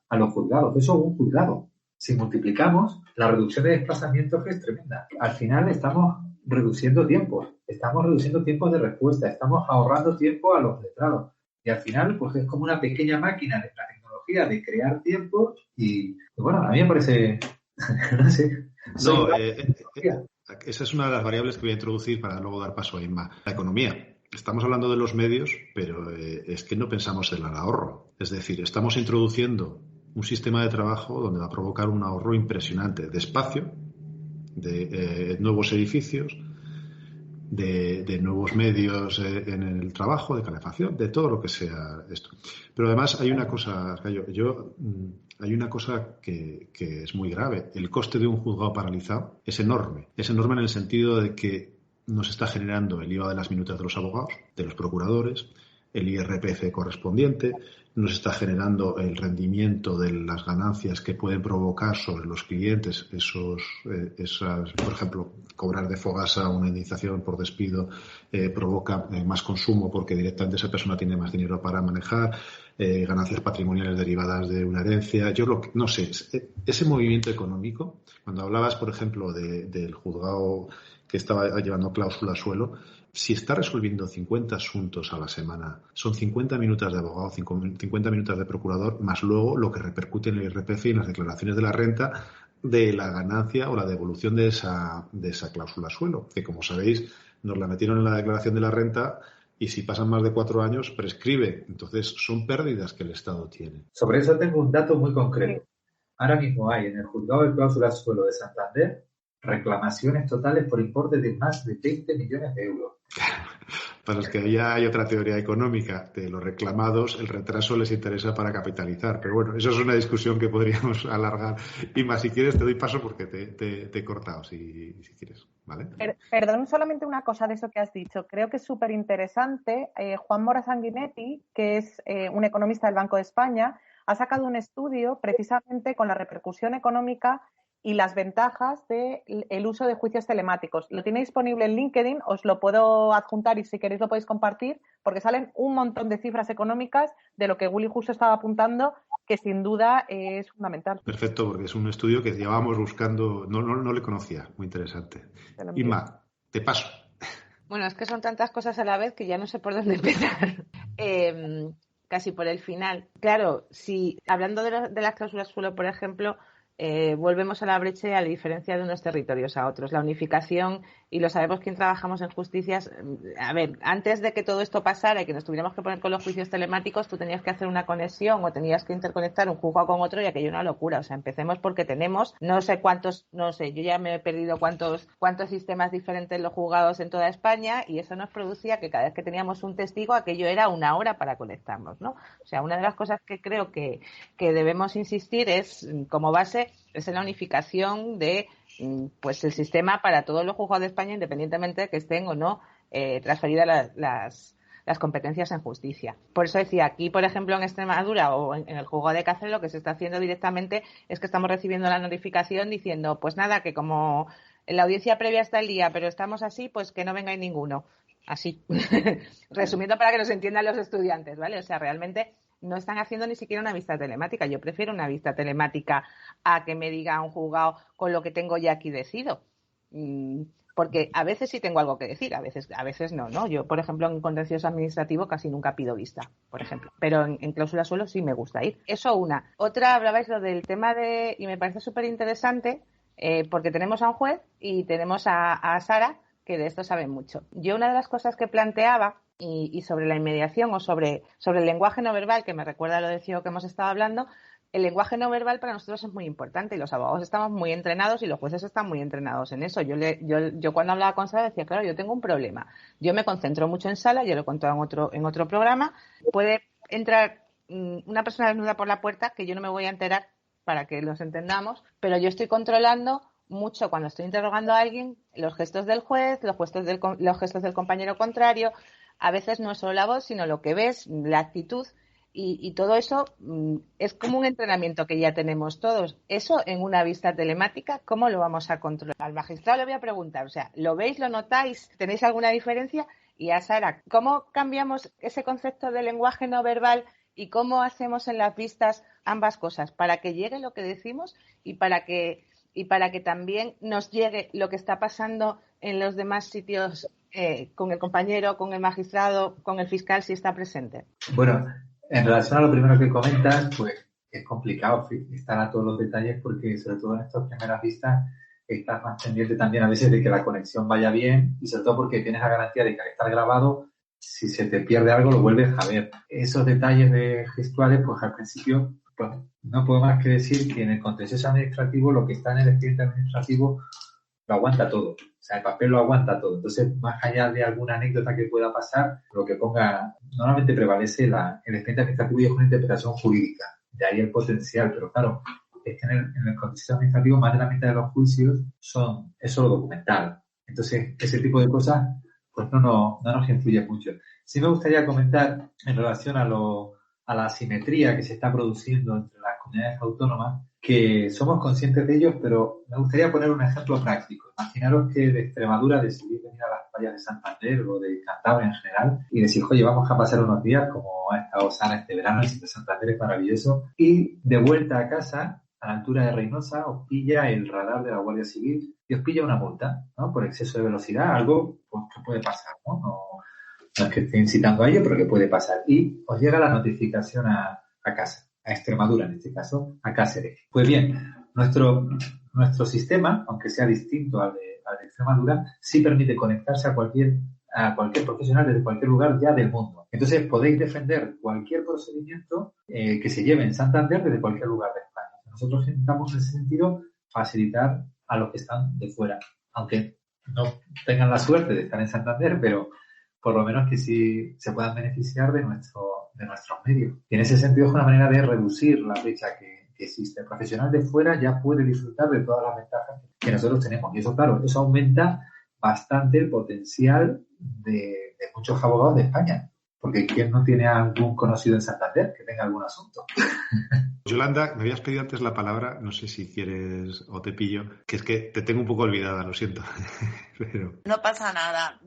a los juzgados. Eso es un juzgado. Si multiplicamos, la reducción de desplazamientos es tremenda. Al final estamos reduciendo tiempos de respuesta, estamos ahorrando tiempo a los letrados. Y al final, pues es como una pequeña máquina de la tecnología de crear tiempo y bueno, a mí me parece, no sé. Esa es una de las variables que voy a introducir para luego dar paso a Inma. La economía. Estamos hablando de los medios, pero es que no pensamos en el ahorro. Es decir, estamos introduciendo un sistema de trabajo donde va a provocar un ahorro impresionante de espacio, de nuevos edificios, de nuevos medios en el trabajo, de calefacción, de todo lo que sea esto. Pero además hay una cosa, hay una cosa que es muy grave. El coste de un juzgado paralizado es enorme. Es enorme en el sentido de que nos está generando el IVA de las minutas de los abogados, de los procuradores, el IRPF correspondiente, nos está generando el rendimiento de las ganancias que pueden provocar sobre los clientes esas, por ejemplo, cobrar de Fogasa una indemnización por despido provoca más consumo porque directamente esa persona tiene más dinero para manejar, ganancias patrimoniales derivadas de una herencia. No sé, ese movimiento económico, cuando hablabas, por ejemplo, del juzgado que estaba llevando cláusula suelo, si está resolviendo 50 asuntos a la semana, son 50 minutos de abogado, 50 minutos de procurador, más luego lo que repercute en el IRPF y en las declaraciones de la renta de la ganancia o la devolución de esa cláusula suelo, que como sabéis nos la metieron en la declaración de la renta y si pasan más de 4 años prescribe. Entonces son pérdidas que el Estado tiene. Sobre eso tengo un dato muy concreto. Ahora mismo hay en el Juzgado de Cláusula Suelo de Santander reclamaciones totales por importe de más de 20 millones de euros. Para los que ya hay otra teoría económica de los reclamados, el retraso les interesa para capitalizar. Pero bueno, eso es una discusión que podríamos alargar. Inma, si quieres te doy paso porque te he cortado, si quieres. ¿Vale? Perdón, solamente una cosa de eso que has dicho. Creo que es súper interesante. Juan Mora Sanguinetti, que es un economista del Banco de España, ha sacado un estudio precisamente con la repercusión económica y las ventajas del uso de juicios telemáticos. Lo tiene disponible en LinkedIn, os lo puedo adjuntar y si queréis lo podéis compartir, porque salen un montón de cifras económicas de lo que Willy justo estaba apuntando, que sin duda es fundamental. Perfecto, porque es un estudio que llevábamos buscando, no le conocía, muy interesante. Inma, te paso. Bueno, es que son tantas cosas a la vez que ya no sé por dónde empezar. Casi por el final. Claro, si hablando de las cláusulas suelo, por ejemplo, volvemos a la brecha y a la diferencia de unos territorios a otros. La unificación, y lo sabemos quien trabajamos en justicias, a ver, antes de que todo esto pasara y que nos tuviéramos que poner con los juicios telemáticos, tú tenías que hacer una conexión o tenías que interconectar un juzgado con otro y aquello era una locura. O sea, empecemos porque tenemos no sé cuántos, no sé, yo ya me he perdido cuántos sistemas diferentes los juzgados en toda España y eso nos producía que cada vez que teníamos un testigo aquello era una hora para conectarnos, ¿no? O sea, una de las cosas que creo que debemos insistir es, como base, es en la unificación de pues el sistema para todos los juzgados de España, independientemente de que estén o no transferidas las competencias en justicia. Por eso decía, aquí, por ejemplo, en Extremadura o en el juzgado de Cáceres, lo que se está haciendo directamente es que estamos recibiendo la notificación diciendo, pues nada, que como la audiencia previa está el día, pero estamos así, pues que no vengáis ninguno. Así, resumiendo para que nos entiendan los estudiantes, ¿vale? O sea, realmente no están haciendo ni siquiera una vista telemática. Yo prefiero una vista telemática a que me diga un juzgado con lo que tengo ya aquí decidido. Porque a veces sí tengo algo que decir, a veces no. Yo, por ejemplo, en contencioso administrativo casi nunca pido vista, por ejemplo. Pero en cláusula suelo sí me gusta ir. Eso una. Otra, hablabais lo del tema y me parece súper interesante, porque tenemos a un juez y tenemos a Sara, que de esto sabe mucho. Yo una de las cosas que planteaba y sobre la inmediación o sobre el lenguaje no verbal, que me recuerda a lo de CIO que hemos estado hablando, el lenguaje no verbal para nosotros es muy importante y los abogados estamos muy entrenados y los jueces están muy entrenados en eso. Yo cuando hablaba con Sara decía, claro, yo tengo un problema. Yo me concentro mucho en sala, ya lo he contado en otro programa. Puede entrar una persona desnuda por la puerta que yo no me voy a enterar para que los entendamos, pero yo estoy controlando mucho cuando estoy interrogando a alguien los gestos del juez, los gestos del compañero contrario. A veces no es solo la voz, sino lo que ves, la actitud y todo eso es como un entrenamiento que ya tenemos todos. Eso en una vista telemática, ¿cómo lo vamos a controlar? Al magistrado le voy a preguntar, o sea, ¿lo veis, lo notáis? ¿Tenéis alguna diferencia? Y a Sara, ¿cómo cambiamos ese concepto de lenguaje no verbal y cómo hacemos en las vistas ambas cosas para que llegue lo que decimos y para que también nos llegue lo que está pasando en los demás sitios con el compañero, con el magistrado, con el fiscal, si está presente? Bueno, en relación a lo primero que comentas, pues es complicado estar a todos los detalles porque, sobre todo en estas primeras vistas, estás más pendiente también a veces de que la conexión vaya bien y sobre todo porque tienes la garantía de que al estar grabado, si se te pierde algo, lo vuelves a ver. Esos detalles gestuales, pues al principio, pues no puedo más que decir que en el contencioso administrativo lo que está en el expediente administrativo lo aguanta todo. O sea, el papel lo aguanta todo. Entonces, más allá de alguna anécdota que pueda pasar, lo que ponga, normalmente prevalece el expediente administrativo y es una interpretación jurídica. De ahí el potencial. Pero claro, es que en el contencioso administrativo más de la mitad de los juicios es solo documental. Entonces, ese tipo de cosas, pues no nos influye mucho. Sí me gustaría comentar en relación a la asimetría que se está produciendo entre las comunidades autónomas, que somos conscientes de ellos, pero me gustaría poner un ejemplo práctico. Imaginaros que de Extremadura decidís venir a las playas de Santander o de Cantabria en general y decís, oye, vamos a pasar unos días como ha estado Sara este verano, y Santander es maravilloso, y de vuelta a casa, a la altura de Reynosa, os pilla el radar de la Guardia Civil y os pilla una multa, ¿no? Por exceso de velocidad, algo pues, que puede pasar, ¿no? No es que esté incitando a ello, pero que puede pasar. Y os llega la notificación a casa, a Extremadura en este caso, a Cáceres. Pues bien, nuestro sistema, aunque sea distinto al de Extremadura, sí permite conectarse a cualquier profesional desde cualquier lugar ya del mundo. Entonces podéis defender cualquier procedimiento que se lleve en Santander desde cualquier lugar de España. nosotros intentamos en ese sentido facilitar a los que están de fuera, aunque no tengan la suerte de estar en Santander, pero por lo menos que sí se puedan beneficiar de nuestros medios. Y en ese sentido es una manera de reducir la brecha que existe. El profesional de fuera ya puede disfrutar de todas las ventajas que nosotros tenemos. Y eso, claro, eso aumenta bastante el potencial de muchos abogados de España. Porque ¿quién no tiene algún conocido en Santander que tenga algún asunto? Yolanda, me habías pedido antes la palabra, no sé si quieres o te pillo, que es que te tengo un poco olvidada, lo siento. Pero... No pasa nada.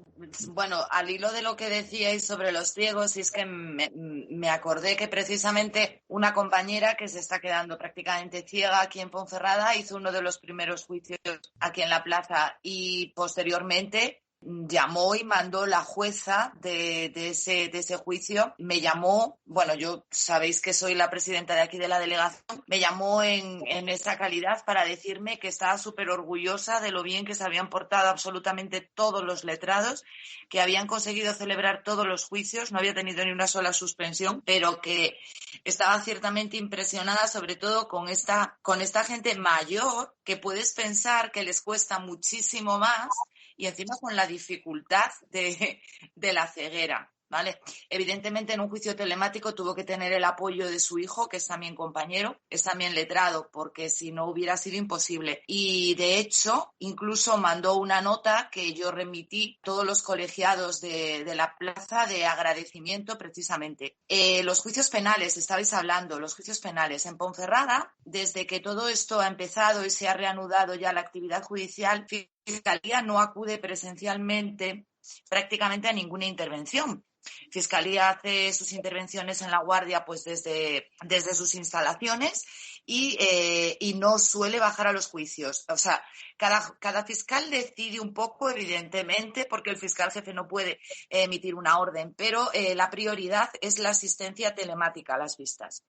Bueno, al hilo de lo que decíais sobre los ciegos, es que me acordé que precisamente una compañera que se está quedando prácticamente ciega aquí en Ponferrada hizo uno de los primeros juicios aquí en la plaza y posteriormente llamó y mandó la jueza de ese juicio, me llamó, bueno, yo sabéis que soy la presidenta de aquí de la delegación, me llamó en esa calidad para decirme que estaba súper orgullosa de lo bien que se habían portado absolutamente todos los letrados, que habían conseguido celebrar todos los juicios, no había tenido ni una sola suspensión, pero que estaba ciertamente impresionada sobre todo con esta gente mayor que puedes pensar que les cuesta muchísimo más y encima con la dificultad de la ceguera, ¿vale? Evidentemente en un juicio telemático tuvo que tener el apoyo de su hijo, que es también compañero, es también letrado, porque si no hubiera sido imposible. Y de hecho, incluso mandó una nota que yo remití a todos los colegiados de la plaza de agradecimiento precisamente. Los juicios penales, estabais hablando, los juicios penales en Ponferrada, desde que todo esto ha empezado y se ha reanudado ya la actividad judicial, Fiscalía no acude presencialmente prácticamente a ninguna intervención. Fiscalía hace sus intervenciones en La Guardia pues desde sus instalaciones y no suele bajar a los juicios. O sea, cada fiscal decide un poco, evidentemente, porque el fiscal jefe no puede emitir una orden, pero la prioridad es la asistencia telemática a las vistas.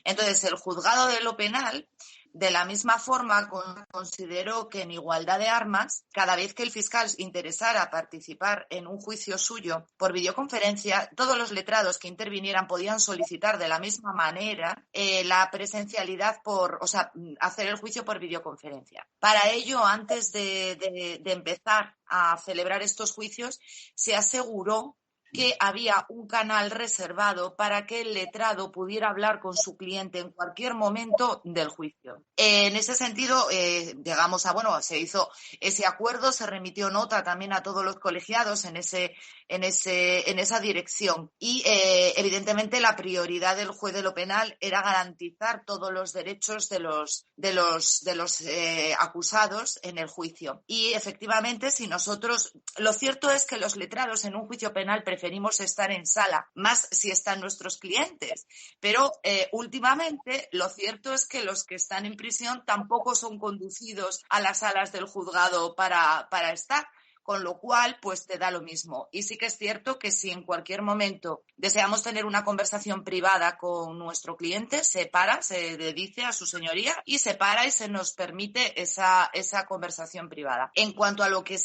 Entonces, el juzgado de lo penal, de la misma forma, consideró que en igualdad de armas, cada vez que el fiscal interesara participar en un juicio suyo por videoconferencia, todos los letrados que intervinieran podían solicitar de la misma manera la presencialidad hacer el juicio por videoconferencia. Para ello, antes de empezar a celebrar estos juicios, se aseguró que había un canal reservado para que el letrado pudiera hablar con su cliente en cualquier momento del juicio. En ese sentido, se hizo ese acuerdo, se remitió nota también a todos los colegiados en esa dirección y evidentemente la prioridad del juez de lo penal era garantizar todos los derechos de los acusados en el juicio. Y efectivamente, lo cierto es que los letrados en un juicio penal preferimos estar en sala, más si están nuestros clientes. Pero últimamente lo cierto es que los que están en prisión tampoco son conducidos a las salas del juzgado para estar, con lo cual pues te da lo mismo. Y sí que es cierto que si en cualquier momento deseamos tener una conversación privada con nuestro cliente, se le dice a su señoría y se para y se nos permite esa conversación privada. En cuanto a lo que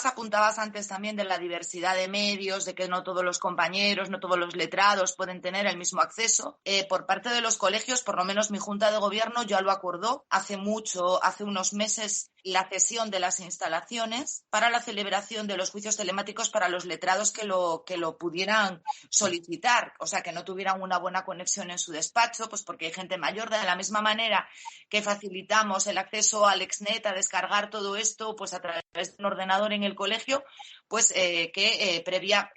apuntabas antes también de la diversidad de medios, de que no todos los compañeros, no todos los letrados pueden tener el mismo acceso, por parte de los colegios, por lo menos mi Junta de Gobierno ya lo acordó hace unos meses, la cesión de las instalaciones para la celebración de los juicios telemáticos para los letrados que lo pudieran solicitar, o sea, que no tuvieran una buena conexión en su despacho, pues porque hay gente mayor, de la misma manera que facilitamos el acceso al Exnet a descargar todo esto pues a través de un ordenador en el colegio, pues previa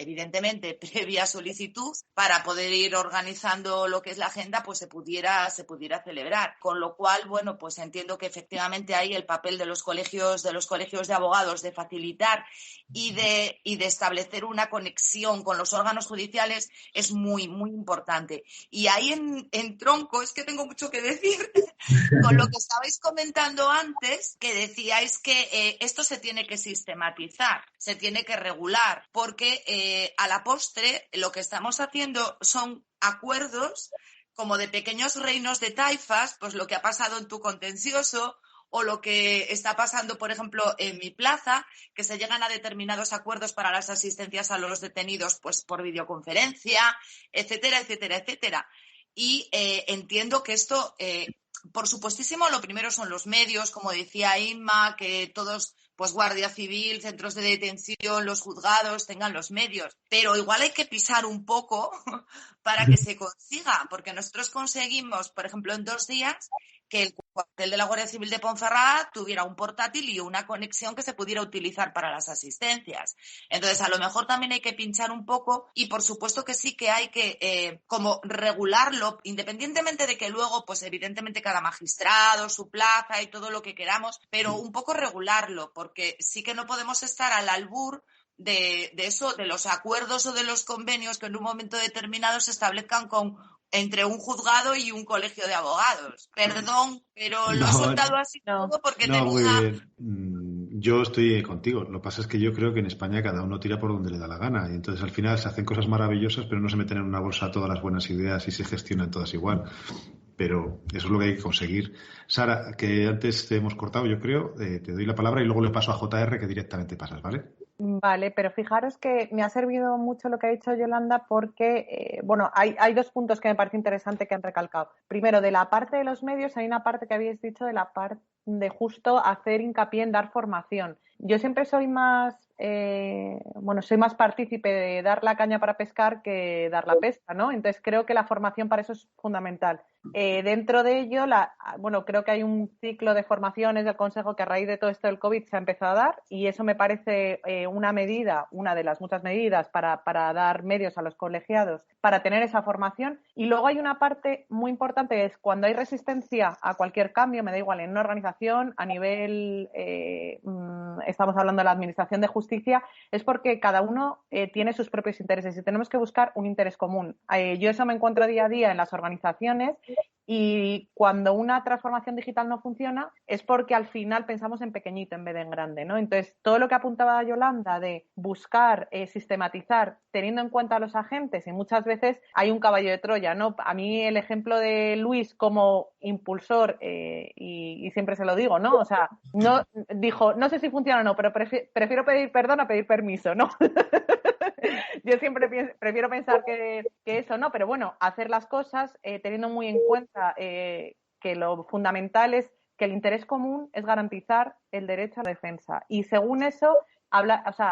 solicitud para poder ir organizando lo que es la agenda, pues se pudiera celebrar. Con lo cual, bueno, pues entiendo que efectivamente ahí el papel de los colegios de abogados de facilitar y de establecer una conexión con los órganos judiciales es muy, muy importante. Y ahí en tronco, es que tengo mucho que decir, con lo que estabais comentando antes, que decíais que esto se tiene que sistematizar, se tiene que regular, porque a la postre lo que estamos haciendo son acuerdos como de pequeños reinos de taifas, pues lo que ha pasado en tu contencioso o lo que está pasando, por ejemplo, en mi plaza, que se llegan a determinados acuerdos para las asistencias a los detenidos pues por videoconferencia, etcétera, etcétera, etcétera. y entiendo que esto, por supuestísimo, lo primero son los medios, como decía Inma, que todos, pues Guardia Civil, centros de detención, los juzgados tengan los medios, pero igual hay que pisar un poco para que se consiga, porque nosotros conseguimos, por ejemplo, en 2 días, que el cuartel de la Guardia Civil de Ponferrada tuviera un portátil y una conexión que se pudiera utilizar para las asistencias. Entonces, a lo mejor también hay que pinchar un poco y, por supuesto que sí que hay que como regularlo, independientemente de que luego, pues evidentemente cada magistrado, su plaza y todo lo que queramos, pero un poco regularlo, porque sí que no podemos estar al albur de eso, de los acuerdos o de los convenios que en un momento determinado se establezcan entre un juzgado y un colegio de abogados. Perdón, pero lo he soltado así todo porque No, muy tenía... bien. Yo estoy contigo. Lo que pasa es que yo creo que en España cada uno tira por donde le da la gana. Y entonces al final se hacen cosas maravillosas, pero no se meten en una bolsa todas las buenas ideas y se gestionan todas igual. Pero eso es lo que hay que conseguir. Sara, que antes te hemos cortado, yo creo, te doy la palabra y luego le paso a JR que directamente pasas, ¿vale? Vale, pero fijaros que me ha servido mucho lo que ha dicho Yolanda porque, bueno, hay 2 puntos que me parece interesante que han recalcado. Primero, de la parte de los medios, hay una parte que habéis dicho de la parte de justo hacer hincapié en dar formación. Yo siempre soy más, soy más partícipe de dar la caña para pescar que dar la pesca, ¿no? Entonces creo que la formación para eso es fundamental. Dentro de ello, creo que hay un ciclo de formaciones del Consejo que a raíz de todo esto del COVID se ha empezado a dar y eso me parece una de las muchas medidas para dar medios a los colegiados para tener esa formación. Y luego hay una parte muy importante que es cuando hay resistencia a cualquier cambio, me da igual, en una organización, a nivel, estamos hablando de la Administración de Justicia, es porque cada uno tiene sus propios intereses y tenemos que buscar un interés común. Yo eso me encuentro día a día en las organizaciones y cuando una transformación digital no funciona es porque al final pensamos en pequeñito en vez de en grande, ¿no? Entonces, todo lo que apuntaba Yolanda de buscar, sistematizar, teniendo en cuenta a los agentes, y muchas veces hay un caballo de Troya, ¿no? A mí el ejemplo de Luis como impulsor, y siempre se lo digo, ¿no? O sea, no dijo, no sé si funciona o no, pero prefiero pedir perdón a pedir permiso, ¿no? Yo siempre prefiero pensar que eso, ¿no? Pero bueno, hacer las cosas teniendo muy en cuenta que lo fundamental es que el interés común es garantizar el derecho a la defensa. Y según eso,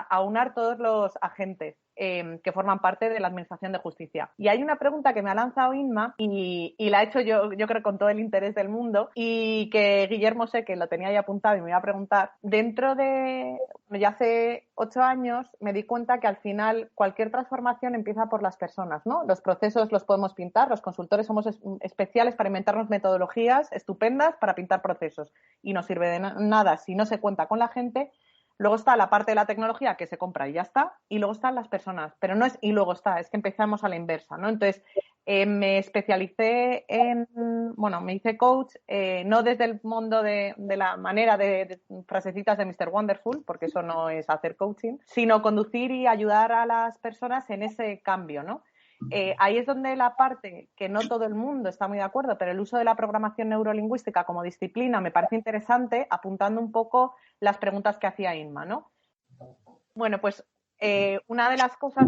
aunar todos los agentes que forman parte de la Administración de Justicia. Y hay una pregunta que me ha lanzado Inma y la he hecho yo creo con todo el interés del mundo y que Guillermo sé que lo tenía ya apuntado y me iba a preguntar. Dentro de, ya hace 8 años me di cuenta que al final cualquier transformación empieza por las personas, ¿no? Los procesos los podemos pintar, los consultores somos especiales para inventarnos metodologías estupendas para pintar procesos y no sirve de nada si no se cuenta con la gente. Luego está la parte de la tecnología que se compra y ya está, y luego están las personas, pero no es y luego está, es que empezamos a la inversa, ¿no? Entonces, me especialicé me hice coach, no desde el mundo de la manera de frasecitas de Mr. Wonderful, porque eso no es hacer coaching, sino conducir y ayudar a las personas en ese cambio, ¿no? Ahí es donde la parte que no todo el mundo está muy de acuerdo, pero el uso de la programación neurolingüística como disciplina me parece interesante, apuntando un poco las preguntas que hacía Inma, ¿no? Bueno, pues una de las cosas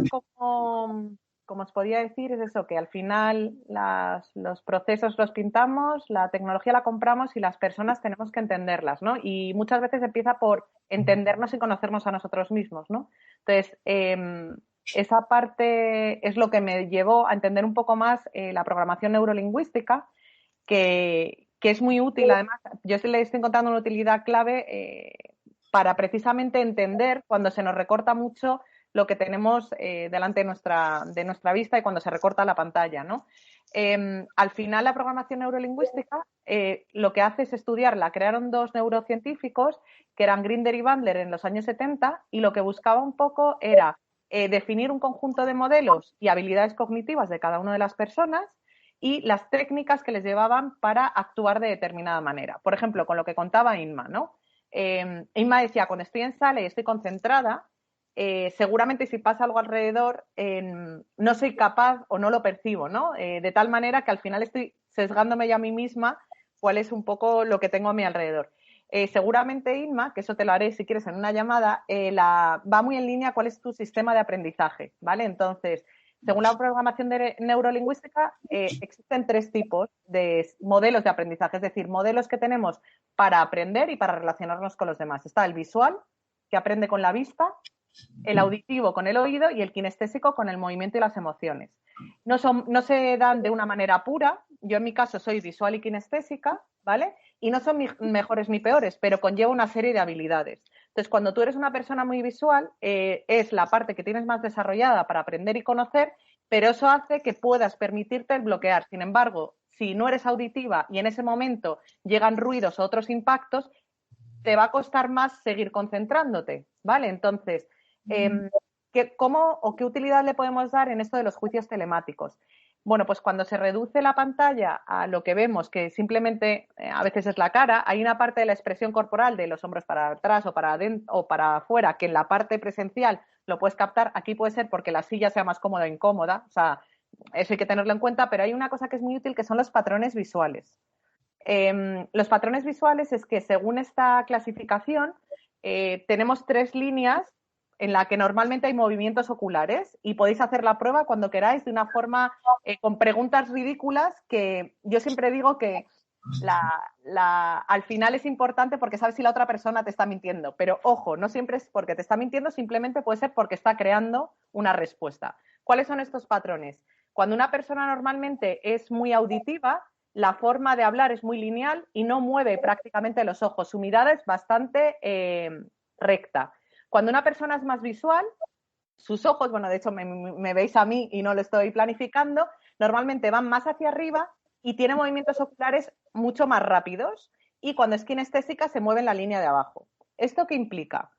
como os podía decir es eso, que al final los procesos los pintamos, la tecnología la compramos y las personas tenemos que entenderlas, ¿no? Y muchas veces empieza por entendernos y conocernos a nosotros mismos, ¿no? Entonces, esa parte es lo que me llevó a entender un poco más la programación neurolingüística, que es muy útil. Además, yo le estoy encontrando una utilidad clave para precisamente entender cuando se nos recorta mucho lo que tenemos delante de nuestra vista y cuando se recorta la pantalla, ¿no? Al final, la programación neurolingüística lo que hace es estudiarla. Crearon 2 neurocientíficos que eran Grinder y Bandler en los años 70 y lo que buscaba un poco era definir un conjunto de modelos y habilidades cognitivas de cada una de las personas y las técnicas que les llevaban para actuar de determinada manera. Por ejemplo, con lo que contaba Inma, ¿no? Inma decía, cuando estoy en sala y estoy concentrada, seguramente si pasa algo alrededor no soy capaz o no lo percibo, ¿no? De tal manera que al final estoy sesgándome yo a mí misma cuál es un poco lo que tengo a mi alrededor. Seguramente, Inma, que eso te lo haré si quieres en una llamada, va muy en línea cuál es tu sistema de aprendizaje, ¿vale? Entonces, Según la programación neurolingüística, existen 3 tipos de modelos de aprendizaje, es decir, modelos que tenemos para aprender y para relacionarnos con los demás. Está el visual, que aprende con la vista, el auditivo con el oído y el kinestésico con el movimiento y las emociones. No se dan de una manera pura. Yo en mi caso soy visual y kinestésica, ¿vale? Y no son mejores ni peores, pero conlleva una serie de habilidades. Entonces, cuando tú eres una persona muy visual, es la parte que tienes más desarrollada para aprender y conocer, pero eso hace que puedas permitirte el bloquear. Sin embargo, si no eres auditiva y en ese momento llegan ruidos o otros impactos, te va a costar más seguir concentrándote, ¿vale? Entonces, ¿cómo o qué utilidad le podemos dar en esto de los juicios telemáticos? Bueno, pues cuando se reduce la pantalla a lo que vemos, que simplemente a veces es la cara, hay una parte de la expresión corporal de los hombros para atrás o para adentro o para afuera, que en la parte presencial lo puedes captar. Aquí puede ser porque la silla sea más cómoda o incómoda, o sea, eso hay que tenerlo en cuenta, pero hay una cosa que es muy útil, que son los patrones visuales. Los patrones visuales es que, según esta clasificación, tenemos 3 líneas en la que normalmente hay movimientos oculares, y podéis hacer la prueba cuando queráis de una forma con preguntas ridículas, que yo siempre digo que al final es importante porque sabes si la otra persona te está mintiendo, pero ojo, no siempre es porque te está mintiendo, simplemente puede ser porque está creando una respuesta. ¿Cuáles son estos patrones? Cuando una persona normalmente es muy auditiva, la forma de hablar es muy lineal y no mueve prácticamente los ojos, su mirada es bastante recta. Cuando una persona es más visual, sus ojos, bueno, de hecho me veis a mí y no lo estoy planificando, normalmente van más hacia arriba y tiene movimientos oculares mucho más rápidos, y cuando es kinestésica se mueve en la línea de abajo. ¿Esto qué implica?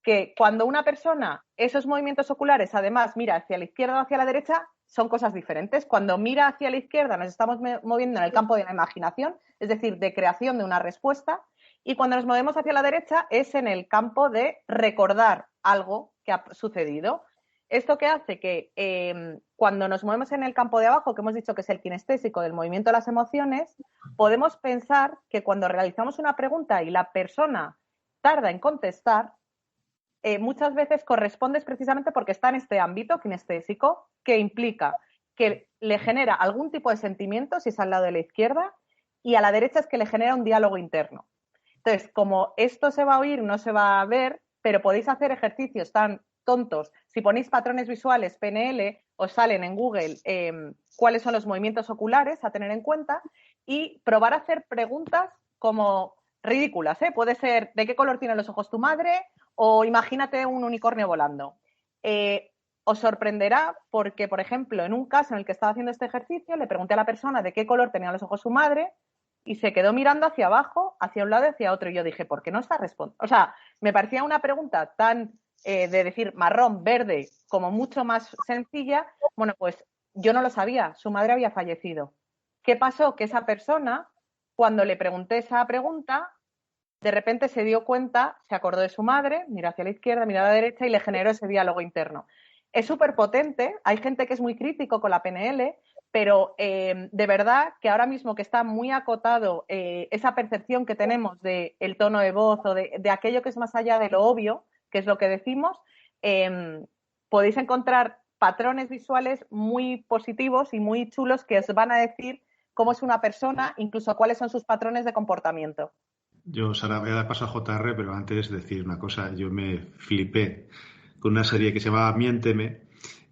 Que cuando una persona, esos movimientos oculares, además mira hacia la izquierda o hacia la derecha, son cosas diferentes. Cuando mira hacia la izquierda nos estamos moviendo en el campo de la imaginación, es decir, de creación de una respuesta, y cuando nos movemos hacia la derecha es en el campo de recordar algo que ha sucedido. Esto que hace que cuando nos movemos en el campo de abajo, que hemos dicho que es el kinestésico del movimiento de las emociones, podemos pensar que cuando realizamos una pregunta y la persona tarda en contestar, muchas veces corresponde precisamente porque está en este ámbito kinestésico, que implica que le genera algún tipo de sentimiento si es al lado de la izquierda, y a la derecha es que le genera un diálogo interno. Entonces, como esto se va a oír, no se va a ver, pero podéis hacer ejercicios tan tontos. Si ponéis patrones visuales PNL, os salen en Google cuáles son los movimientos oculares a tener en cuenta, y probar a hacer preguntas como ridículas, ¿eh? Puede ser, ¿de qué color tienen los ojos tu madre? O imagínate un unicornio volando. Os sorprenderá porque, por ejemplo, en un caso en el que estaba haciendo este ejercicio, le pregunté a la persona de qué color tenían los ojos su madre y se quedó mirando hacia abajo, hacia un lado y hacia otro. Y yo dije, ¿por qué no está respondiendo? O sea, me parecía una pregunta tan de decir marrón, verde, como mucho más sencilla. Bueno, pues yo no lo sabía, su madre había fallecido. ¿Qué pasó? Que esa persona, cuando le pregunté esa pregunta, de repente se dio cuenta, se acordó de su madre, miró hacia la izquierda, miró a la derecha y le generó ese diálogo interno. Es súper potente, hay gente que es muy crítico con la PNL, pero de verdad que ahora mismo que está muy acotado esa percepción que tenemos del tono de voz o de aquello que es más allá de lo obvio, que es lo que decimos, podéis encontrar patrones visuales muy positivos y muy chulos que os van a decir cómo es una persona, incluso cuáles son sus patrones de comportamiento. Yo, Sara, voy a dar paso a JR, pero antes decir una cosa. Yo me flipé con una serie que se llamaba Miénteme,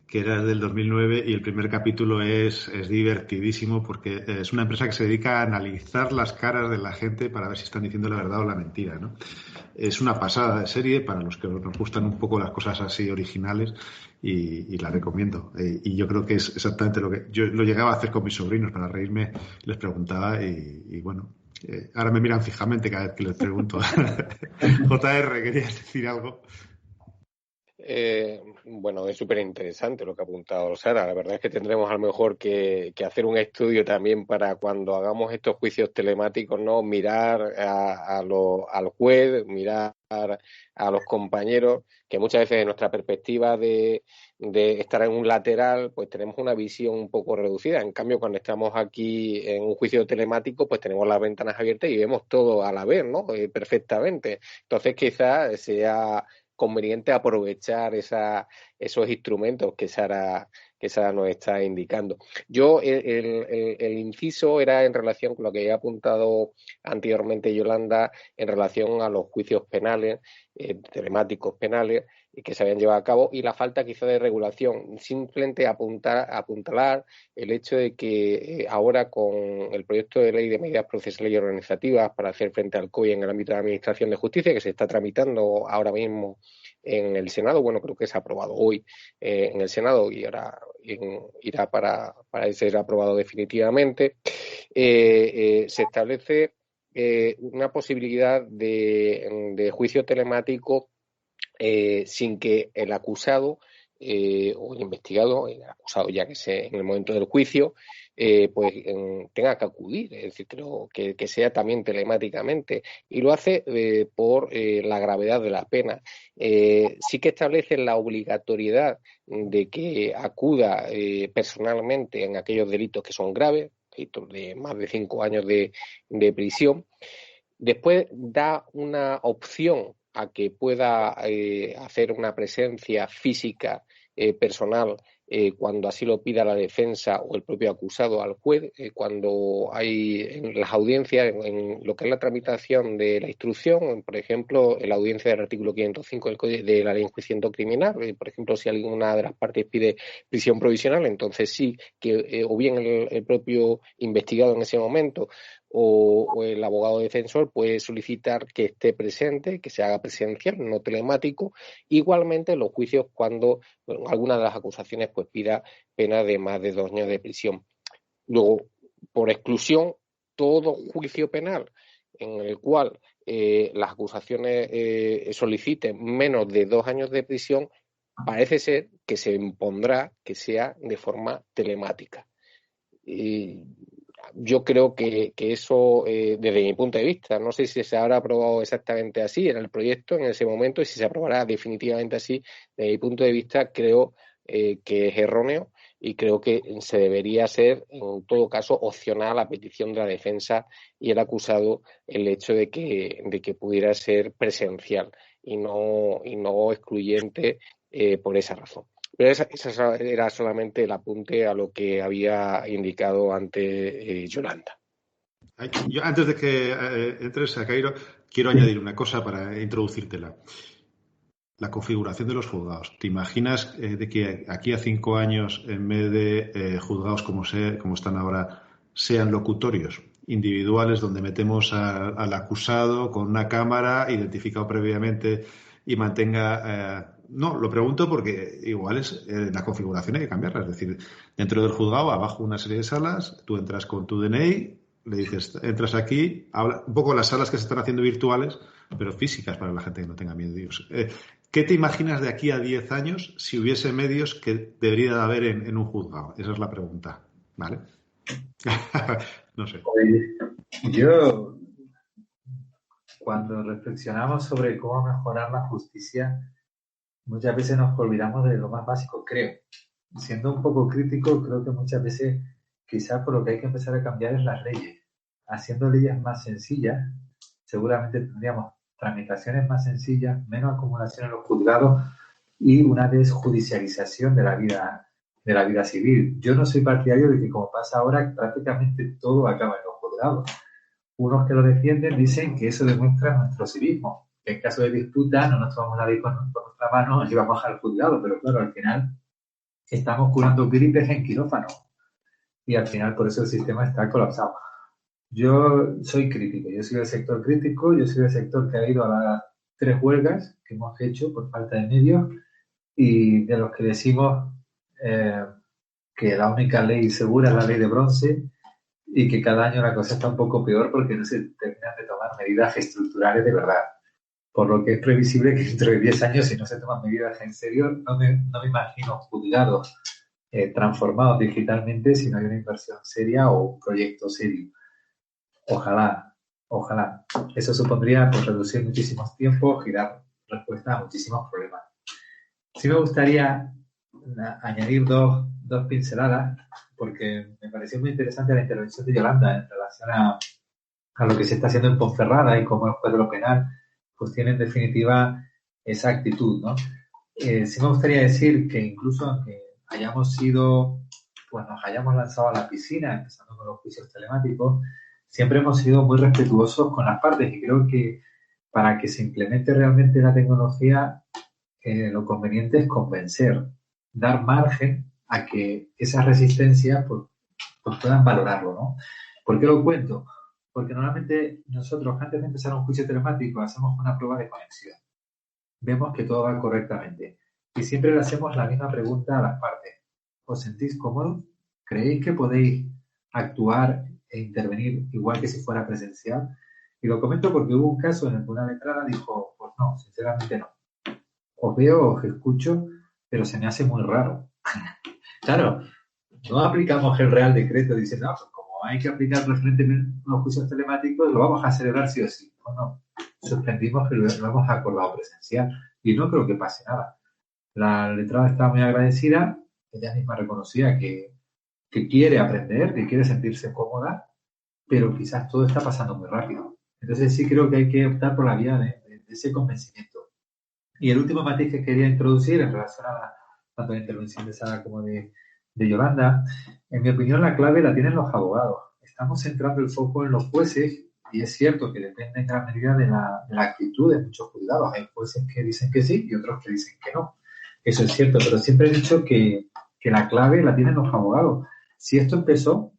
que era del 2009, y el primer capítulo es divertidísimo porque es una empresa que se dedica a analizar las caras de la gente para ver si están diciendo la verdad o la mentira, ¿no? Es una pasada de serie para los que nos gustan un poco las cosas así originales, y la recomiendo. Y yo creo que es exactamente lo que yo lo llegaba a hacer con mis sobrinos para reírme, les preguntaba y bueno, ahora me miran fijamente cada vez que les pregunto. JR, ¿querías decir algo? Bueno, es súper interesante lo que ha apuntado Sara. La verdad es que tendremos a lo mejor que hacer un estudio también para cuando hagamos estos juicios telemáticos, ¿no? Mirar al juez, mirar a los compañeros, que muchas veces de nuestra perspectiva de estar en un lateral, pues tenemos una visión un poco reducida. En cambio, cuando estamos aquí en un juicio telemático, pues tenemos las ventanas abiertas y vemos todo a la vez, ¿no? Perfectamente. Entonces, quizás sea conveniente aprovechar esos instrumentos que Sara nos está indicando. Yo, el inciso era en relación con lo que había apuntado anteriormente Yolanda, en relación a los juicios penales, telemáticos penales, que se habían llevado a cabo, y la falta quizá de regulación. Simplemente apuntalar el hecho de que ahora, con el proyecto de ley de medidas procesales y organizativas para hacer frente al COI en el ámbito de la Administración de Justicia, que se está tramitando ahora mismo en el Senado, bueno, creo que se ha aprobado hoy en el Senado y ahora irá para ser aprobado definitivamente, se establece una posibilidad de juicio telemático sin que el acusado o el investigado, el acusado ya que sea en el momento del juicio, tenga que acudir, es decir, que sea también telemáticamente, y lo hace por la gravedad de la pena. Sí que establece la obligatoriedad de que acuda personalmente en aquellos delitos que son graves, delitos de más de 5 años de prisión. Después da una opción a que pueda hacer una presencia física personal cuando así lo pida la defensa o el propio acusado al juez, cuando hay en las audiencias, en lo que es la tramitación de la instrucción, por ejemplo, en la audiencia del artículo 505 de la Ley de Enjuiciamiento Criminal, por ejemplo, si alguna de las partes pide prisión provisional, entonces sí que o bien el propio investigado en ese momento o el abogado defensor puede solicitar que esté presente, que se haga presencial, no telemático. Igualmente en los juicios cuando alguna de las acusaciones pues pida pena de más de 2 años de prisión. Luego, por exclusión, todo juicio penal en el cual las acusaciones soliciten menos de 2 años de prisión, parece ser que se impondrá que sea de forma telemática. Yo creo que eso, desde mi punto de vista, no sé si se habrá aprobado exactamente así en el proyecto en ese momento y si se aprobará definitivamente así, desde mi punto de vista creo que es erróneo y creo que se debería ser, en todo caso, opcional a petición de la defensa y el acusado el hecho de que pudiera ser presencial y no excluyente por esa razón. Pero esa era solamente el apunte a lo que había indicado antes Yolanda. Yo, antes de que entres a Cairo, quiero añadir una cosa para introducírtela. La configuración de los juzgados. ¿Te imaginas de que aquí a 5 años, en vez de juzgados como están ahora, sean locutorios individuales donde metemos al acusado con una cámara identificado previamente y mantenga... No, lo pregunto porque igual la configuración hay que cambiarla. Es decir, dentro del juzgado, abajo una serie de salas, tú entras con tu DNI, le dices, entras aquí, habla, un poco las salas que se están haciendo virtuales, pero físicas para la gente que no tenga medios. ¿Qué te imaginas de aquí a 10 años si hubiese medios que debería de haber en un juzgado? Esa es la pregunta, ¿vale? No sé. Yo, cuando reflexionamos sobre cómo mejorar la justicia, muchas veces nos olvidamos de lo más básico, creo. Siendo un poco crítico, creo que muchas veces quizás por lo que hay que empezar a cambiar es las leyes. Haciendo leyes más sencillas, seguramente tendríamos tramitaciones más sencillas, menos acumulación en los juzgados y una desjudicialización de la vida civil. Yo no soy partidario de que, como pasa ahora, prácticamente todo acaba en los juzgados. Unos que lo defienden dicen que eso demuestra nuestro civismo, que en caso de disputa no nos tomamos la ley con nuestra mano y vamos al juzgado, pero claro, al final estamos curando gripes en quirófano y al final por eso el sistema está colapsado. Yo soy crítico, yo soy del sector crítico, yo soy del sector que ha ido a las 3 huelgas que hemos hecho por falta de medios y de los que decimos que la única ley segura es la ley de bronce y que cada año la cosa está un poco peor porque no se terminan de tomar medidas estructurales de verdad. Por lo que es previsible que dentro de 10 años, si no se toman medidas en serio, no me imagino juzgados transformados digitalmente si no hay una inversión seria o un proyecto serio. Ojalá. Eso supondría pues, reducir muchísimos tiempos y dar respuesta a muchísimos problemas. Sí me gustaría añadir dos pinceladas, porque me pareció muy interesante la intervención de Yolanda en relación a lo que se está haciendo en Ponferrada y cómo el juez de lo penal pues tiene en definitiva esa actitud, ¿no? Sí me gustaría decir que incluso aunque hayamos sido, pues nos hayamos lanzado a la piscina, empezando con los juicios telemáticos, siempre hemos sido muy respetuosos con las partes y creo que para que se implemente realmente la tecnología, lo conveniente es convencer, dar margen a que esas resistencias pues puedan valorarlo, ¿no? ¿Por qué lo cuento? Porque normalmente nosotros, antes de empezar un juicio telemático, hacemos una prueba de conexión. Vemos que todo va correctamente. Y siempre le hacemos la misma pregunta a las partes. ¿Os sentís cómodos? ¿Creéis que podéis actuar e intervenir igual que si fuera presencial? Y lo comento porque hubo un caso en el que una letrada dijo, pues no, sinceramente no. Os veo, os escucho, pero se me hace muy raro. Claro, no aplicamos el Real Decreto diciendo, pues como hay que aplicar referentemente los juicios telemáticos, lo vamos a celebrar sí o sí. No, suspendimos que lo hemos acordado presencial y no creo que pase nada. La letrada está muy agradecida, ella misma reconocía que quiere aprender, que quiere sentirse cómoda, pero quizás todo está pasando muy rápido. Entonces sí creo que hay que optar por la vía de ese convencimiento. Y el último matiz que quería introducir en relación a tanto la intervención de Sara como de Yolanda, en mi opinión la clave la tienen los abogados. Estamos centrando el foco en los jueces y es cierto que depende en gran medida de la actitud de muchos juzgados. Hay jueces que dicen que sí y otros que dicen que no. Eso es cierto, pero siempre he dicho que la clave la tienen los abogados. Si esto empezó,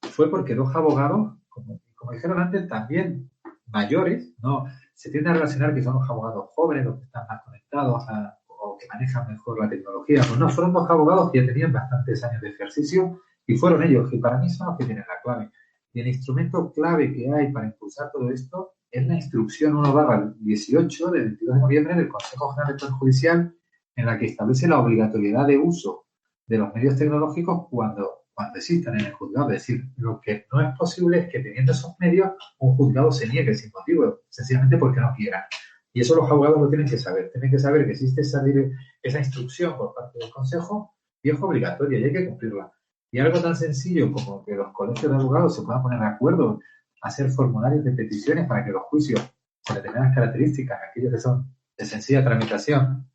fue porque dos abogados, como dijeron antes, también mayores, no se tiende a relacionar que son los abogados jóvenes, los que están más conectados o que manejan mejor la tecnología. Pues no, fueron dos abogados que ya tenían bastantes años de ejercicio y fueron ellos, que para mí son los que tienen la clave. Y el instrumento clave que hay para impulsar todo esto es la instrucción 1/18 del 22 de noviembre del Consejo General del Poder Judicial, en la que establece la obligatoriedad de uso de los medios tecnológicos cuando existan en el juzgado. Es decir, lo que no es posible es que teniendo esos medios un juzgado se niegue sin motivo, sencillamente porque no quiera. Y eso los abogados lo tienen que saber. Tienen que saber que existe esa instrucción por parte del Consejo y es obligatoria y hay que cumplirla. Y algo tan sencillo como que los colegios de abogados se puedan poner de acuerdo, hacer formularios de peticiones para que los juicios con determinadas características, aquellos que son de sencilla tramitación,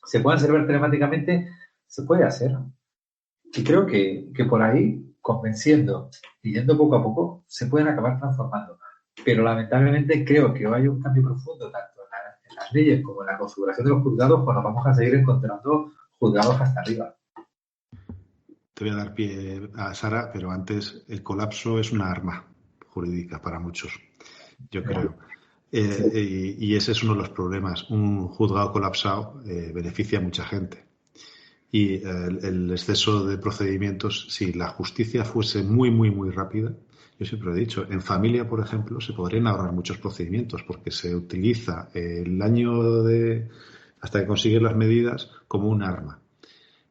se puedan servir telemáticamente, se puede hacer. Y creo que por ahí, convenciendo y yendo poco a poco, se pueden acabar transformando. Pero lamentablemente creo que hoy hay un cambio profundo tanto en las leyes como en la configuración de los juzgados, pues nos vamos a seguir encontrando juzgados hasta arriba. Te voy a dar pie a Sara, pero antes el colapso es una arma jurídica para muchos, yo creo. Y ese es uno de los problemas. Un juzgado colapsado beneficia a mucha gente. Y el exceso de procedimientos, si la justicia fuese muy, muy, muy rápida, yo siempre lo he dicho, en familia, por ejemplo, se podrían ahorrar muchos procedimientos porque se utiliza el año hasta que consiguen las medidas como un arma.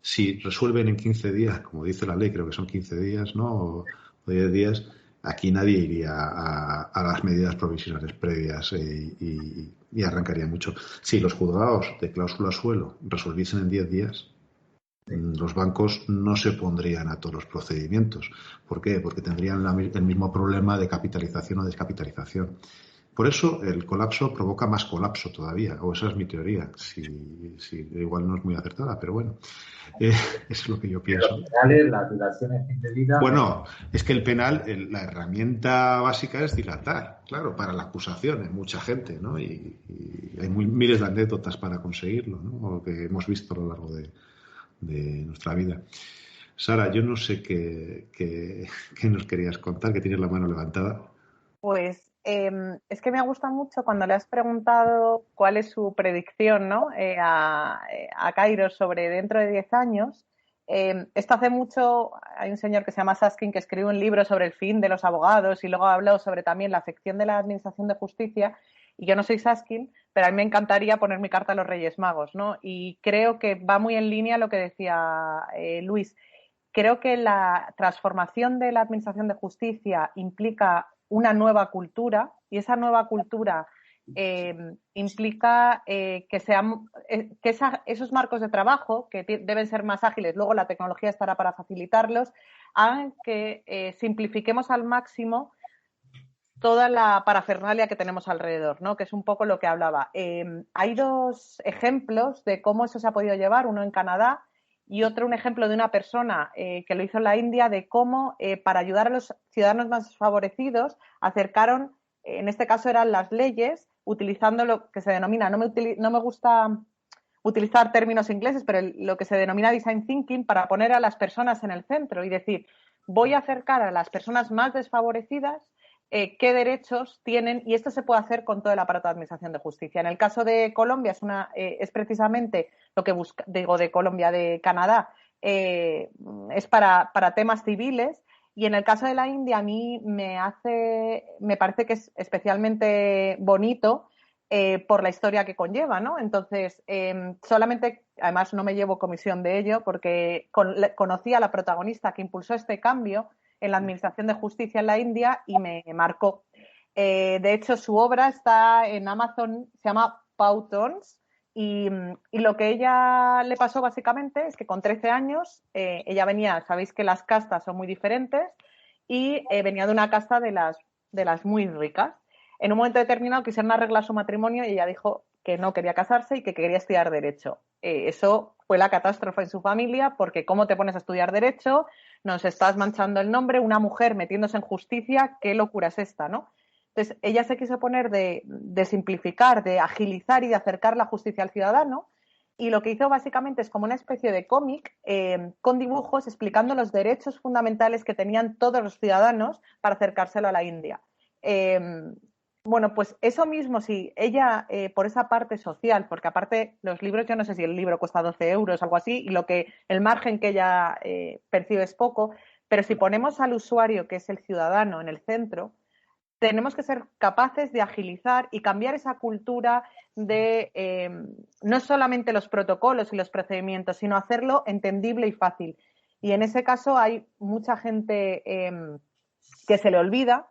Si resuelven en 15 días, como dice la ley, creo que son 15 días, ¿no? O 10 días, aquí nadie iría a las medidas provisionales previas y arrancaría mucho. Si los juzgados de cláusula suelo resolviesen en 10 días, los bancos no se pondrían a todos los procedimientos. ¿Por qué? Porque tendrían el mismo problema de capitalización o descapitalización. Por eso el colapso provoca más colapso todavía, o esa es mi teoría. Si igual no es muy acertada, pero bueno, es lo que yo pienso. Los penales, las dilaciones indebidas. Bueno, es que el penal, la herramienta básica es dilatar, claro, para la acusación, en mucha gente, ¿no? Y hay miles de anécdotas para conseguirlo, ¿no? Que hemos visto a lo largo de nuestra vida. Sara, yo no sé qué nos querías contar, que tienes la mano levantada. Pues es que me gusta mucho cuando le has preguntado cuál es su predicción, ¿no? A Kairos sobre dentro de 10 años. Esto hace mucho, hay un señor que se llama Saskin que escribe un libro sobre el fin de los abogados y luego ha hablado sobre también la afección de la Administración de Justicia. Y yo no soy Saskin, pero a mí me encantaría poner mi carta a los Reyes Magos, ¿no? Y creo que va muy en línea lo que decía Luis. Creo que la transformación de la Administración de Justicia implica una nueva cultura y esa nueva cultura implica que esos marcos de trabajo, que deben ser más ágiles, luego la tecnología estará para facilitarlos, hagan que simplifiquemos al máximo toda la parafernalia que tenemos alrededor, ¿no? Que es un poco lo que hablaba. Hay dos ejemplos de cómo eso se ha podido llevar, uno en Canadá y otro un ejemplo de una persona que lo hizo en la India, de cómo para ayudar a los ciudadanos más desfavorecidos acercaron, en este caso eran las leyes, utilizando lo que se denomina, no me gusta utilizar términos ingleses, pero lo que se denomina design thinking, para poner a las personas en el centro y decir, voy a acercar a las personas más desfavorecidas qué derechos tienen, y esto se puede hacer con todo el aparato de administración de justicia. En el caso de Colombia es precisamente lo que de Canadá, es para temas civiles, y en el caso de la India a mí me parece que es especialmente bonito por la historia que conlleva, ¿no? Entonces, solamente, además no me llevo comisión de ello, porque conocí a la protagonista que impulsó este cambio en la administración de justicia en la India y me marcó. De hecho, su obra está en Amazon, se llama Pautons, y lo que ella le pasó básicamente es que con 13 años ella venía, sabéis que las castas son muy diferentes, y venía de una casta de las muy ricas. En un momento determinado quisieron arreglar su matrimonio y ella dijo que no quería casarse y que quería estudiar Derecho. Eso fue la catástrofe en su familia, porque ¿cómo te pones a estudiar Derecho? Nos estás manchando el nombre, una mujer metiéndose en justicia, qué locura es esta, ¿no? Entonces, ella se quiso poner de simplificar, de agilizar y de acercar la justicia al ciudadano, y lo que hizo básicamente es como una especie de cómic con dibujos explicando los derechos fundamentales que tenían todos los ciudadanos para acercárselo a la India. Bueno, pues eso mismo, si ella, por esa parte social, porque aparte los libros, yo no sé si el libro cuesta 12 euros o algo así, y el margen que ella percibe es poco, pero si ponemos al usuario, que es el ciudadano, en el centro, tenemos que ser capaces de agilizar y cambiar esa cultura de no solamente los protocolos y los procedimientos, sino hacerlo entendible y fácil. Y en ese caso hay mucha gente que se le olvida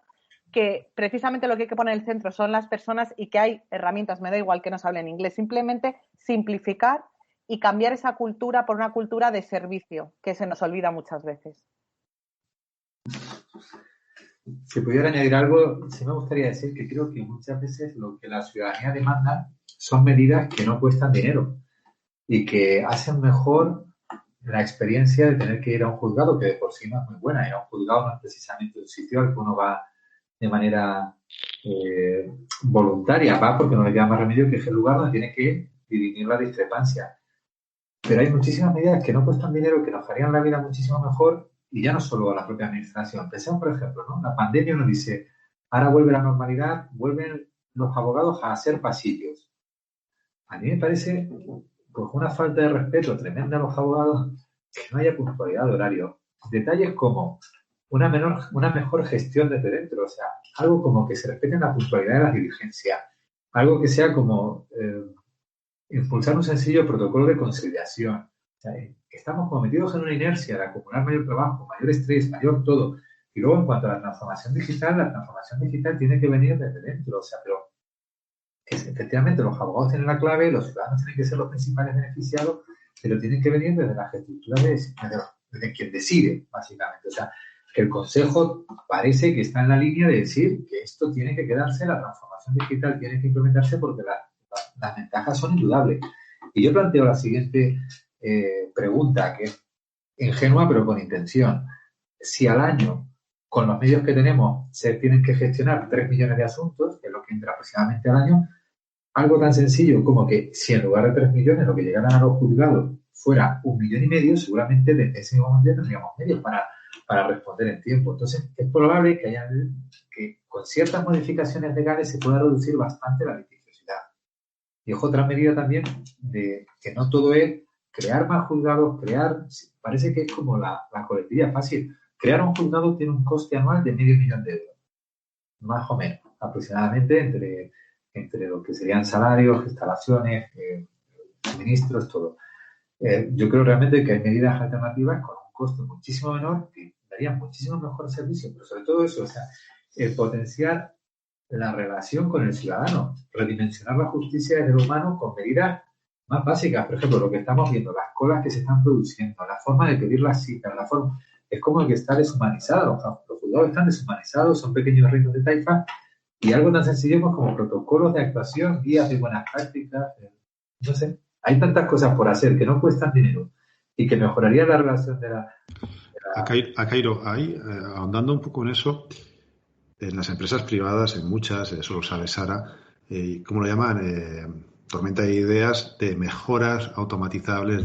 que precisamente lo que hay que poner en el centro son las personas, y que hay herramientas, me da igual que nos hablen inglés, simplemente simplificar y cambiar esa cultura por una cultura de servicio, que se nos olvida muchas veces. Si pudiera añadir algo, sí me gustaría decir que creo que muchas veces lo que la ciudadanía demanda son medidas que no cuestan dinero y que hacen mejor la experiencia de tener que ir a un juzgado, que de por sí no es muy buena. Ir a un juzgado no es precisamente un sitio al que uno va de manera voluntaria, va porque no le queda más remedio que es el lugar donde tiene que dirimir la discrepancia. Pero hay muchísimas medidas que no cuestan dinero, que nos harían la vida muchísimo mejor, y ya no solo a la propia administración. Pensemos, por ejemplo, ¿no? La pandemia nos dice, ahora vuelve la normalidad, vuelven los abogados a hacer pasillos. A mí me parece pues una falta de respeto tremenda a los abogados que no haya puntualidad de horario. Detalles como una mejor gestión desde dentro, o sea, algo como que se respete la puntualidad de las diligencias, algo que sea como impulsar un sencillo protocolo de conciliación. O sea, estamos como metidos en una inercia de acumular mayor trabajo, mayor estrés, mayor todo. Y luego, en cuanto a la transformación digital tiene que venir desde dentro. O sea, pero efectivamente los abogados tienen la clave, los ciudadanos tienen que ser los principales beneficiados, pero tienen que venir desde las estructuras de quien decide, básicamente. O sea, que el Consejo parece que está en la línea de decir que esto tiene que quedarse, la transformación digital tiene que implementarse porque las ventajas son indudables. Y yo planteo la siguiente pregunta, que es ingenua pero con intención. Si al año, con los medios que tenemos, se tienen que gestionar 3 millones de asuntos, que es lo que entra aproximadamente al año, algo tan sencillo como que si en lugar de 3 millones lo que llegaran a los juzgados fuera 1,5 millones, seguramente desde ese momento tendríamos medios para responder en tiempo. Entonces, es probable que con ciertas modificaciones legales se pueda reducir bastante la litigiosidad. Y es otra medida también de que no todo es crear más juzgados, parece que es como la coletilla fácil. Crear un juzgado tiene un coste anual de $500,000 euros, más o menos, aproximadamente entre lo que serían salarios, instalaciones, suministros, todo. Yo creo realmente que hay medidas alternativas con un costo muchísimo menor que darían muchísimo mejor servicio, pero sobre todo eso, o sea, el potenciar la relación con el ciudadano, redimensionar la justicia desde lo humano con medidas más básicas. Por ejemplo, lo que estamos viendo, las colas que se están produciendo, la forma de pedir las citas, es como el que está deshumanizado. Los juzgados están deshumanizados, son pequeños reinos de taifa Y algo tan sencillo pues, como protocolos de actuación, guías de buenas prácticas. No sé, hay tantas cosas por hacer que no cuestan dinero y que mejoraría la relación de la... A Cairo, ahí, ahondando un poco en eso, en las empresas privadas, en muchas, eso lo sabe Sara, ¿cómo lo llaman? Tormenta de ideas de mejoras automatizables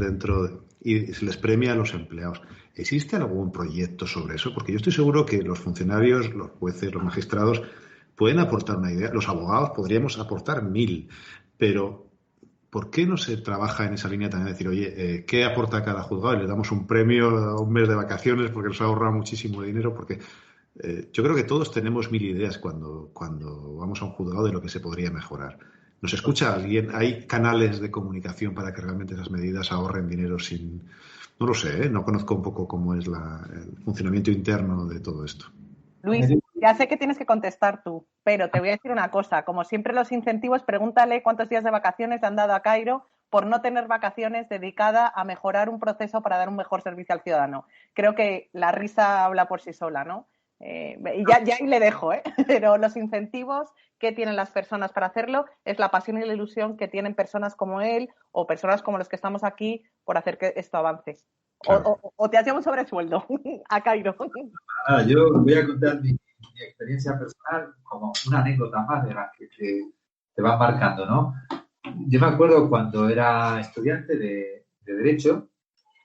y se les premia a los empleados. ¿Existe algún proyecto sobre eso? Porque yo estoy seguro que los funcionarios, los jueces, los magistrados pueden aportar una idea. Los abogados podríamos aportar 1000, pero ¿por qué no se trabaja en esa línea también? Decir, oye, ¿qué aporta cada juzgado? Y le damos un premio a un mes de vacaciones porque nos ha ahorrado muchísimo dinero, porque yo creo que todos tenemos 1000 ideas cuando vamos a un juzgado de lo que se podría mejorar. ¿Nos escucha alguien? ¿Hay canales de comunicación para que realmente esas medidas ahorren dinero sin...? No lo sé, ¿eh? No conozco un poco cómo es el funcionamiento interno de todo esto. Luis, ya sé que tienes que contestar tú, pero te voy a decir una cosa. Como siempre los incentivos, pregúntale cuántos días de vacaciones le han dado a Cairo por no tener vacaciones dedicada a mejorar un proceso para dar un mejor servicio al ciudadano. Creo que la risa habla por sí sola, ¿no? Y ya ahí le dejo, ¿eh? Pero los incentivos que tienen las personas para hacerlo es la pasión y la ilusión que tienen personas como él o personas como los que estamos aquí por hacer que esto avance. Claro. O te hacemos sobresueldo a Cairo. Yo voy a contar mi experiencia personal como una anécdota más de las que te van marcando, ¿no? Yo me acuerdo cuando era estudiante de Derecho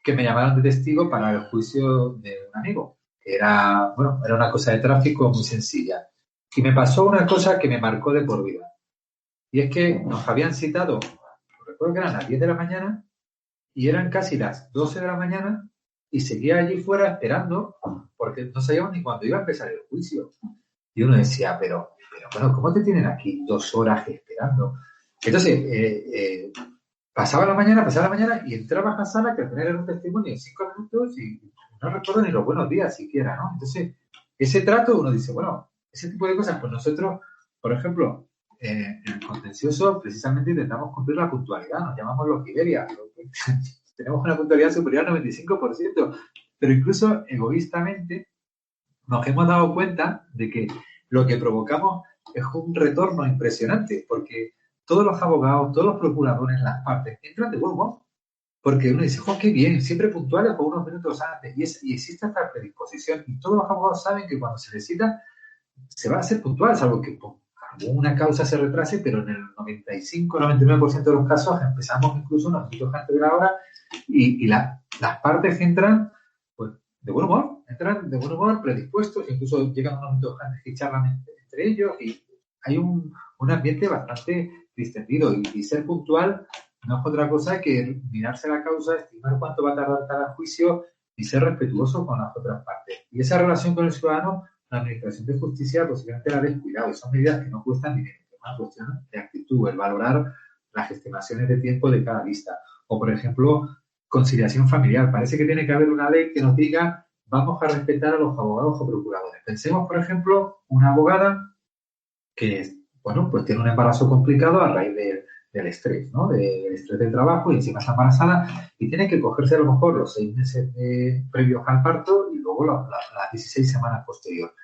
que me llamaron de testigo para el juicio de un amigo. Era una cosa de tráfico muy sencilla. Y me pasó una cosa que me marcó de por vida. Y es que nos habían citado, recuerdo que eran las 10 de la mañana, y eran casi las 12 de la mañana, y seguía allí fuera esperando, porque no sabíamos ni cuándo iba a empezar el juicio. Y uno decía, pero bueno, ¿cómo te tienen aquí 2 horas esperando? Entonces, pasaba la mañana y entraba a la sala, que al final era un testimonio de 5 minutos, y no recuerdo ni los buenos días siquiera, ¿no? Entonces, ese trato, uno dice, bueno, ese tipo de cosas, pues nosotros, por ejemplo, en el contencioso, precisamente intentamos cumplir la puntualidad, nos llamamos los Iberia, tenemos una puntualidad superior al 95%, pero incluso egoístamente nos hemos dado cuenta de que lo que provocamos es un retorno impresionante, porque todos los abogados, todos los procuradores, las partes, entran de buen humor. Porque uno dice, ¡oh, qué bien! Siempre puntuales por unos minutos antes. Y existe esta predisposición. Y todos los abogados saben que cuando se les cita, se va a hacer puntual, salvo que por alguna causa se retrase, pero en el 95-99% de los casos empezamos incluso unos minutos antes de la hora y las partes entran pues, de buen humor. Entran de buen humor, predispuestos, incluso llegan unos minutos antes y charlan entre ellos. Y hay un ambiente bastante distendido. Y ser puntual no es otra cosa que mirarse la causa, estimar cuánto va a tardar cada juicio y ser respetuoso con las otras partes. Y esa relación con el ciudadano, la Administración de Justicia posiblemente la ha descuidado. Y son medidas que no cuestan dinero, es una cuestión de actitud, el valorar las estimaciones de tiempo de cada vista. O, por ejemplo, conciliación familiar. Parece que tiene que haber una ley que nos diga vamos a respetar a los abogados o procuradores. Pensemos, por ejemplo, una abogada que, pues tiene un embarazo complicado a raíz del estrés, ¿no? Del estrés del trabajo y encima está embarazada y tiene que cogerse a lo mejor los 6 meses previos al parto y luego las 16 semanas posteriores.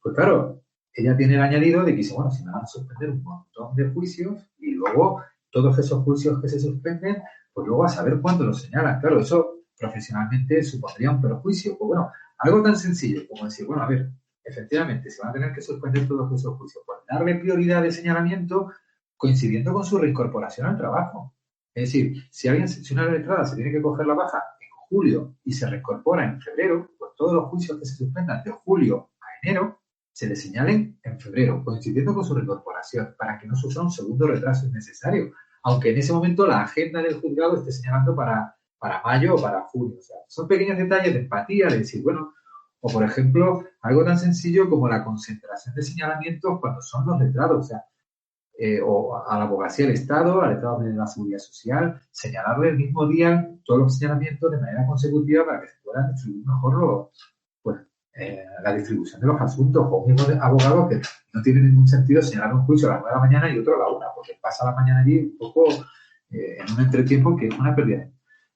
Pues claro, ella tiene el añadido de que dice, bueno, si me van a suspender un montón de juicios y luego todos esos juicios que se suspenden, pues luego a saber cuándo los señalan. Claro, eso profesionalmente supondría un perjuicio. Pues bueno, algo tan sencillo como decir, bueno, a ver, efectivamente, se van a tener que suspender todos esos juicios. Pues darle prioridad de señalamiento coincidiendo con su reincorporación al trabajo. Es decir, si una letrada se tiene que coger la baja en julio y se reincorpora en febrero, pues todos los juicios que se suspendan de julio a enero se le señalen en febrero, coincidiendo con su reincorporación, para que no sufra un segundo retraso innecesario, aunque en ese momento la agenda del juzgado esté señalando para mayo o para junio. O sea, son pequeños detalles de empatía, de decir, bueno, o por ejemplo, algo tan sencillo como la concentración de señalamientos cuando son los letrados, o sea, o a la abogacía del Estado, al Estado de la Seguridad Social, señalarle el mismo día todos los señalamientos de manera consecutiva para que se puedan distribuir mejor la distribución de los asuntos, o mismo abogados que no tiene ningún sentido señalar un juicio a las 9 de la mañana y otro a la 1, porque pasa la mañana allí un poco en un entretiempo que es una pérdida.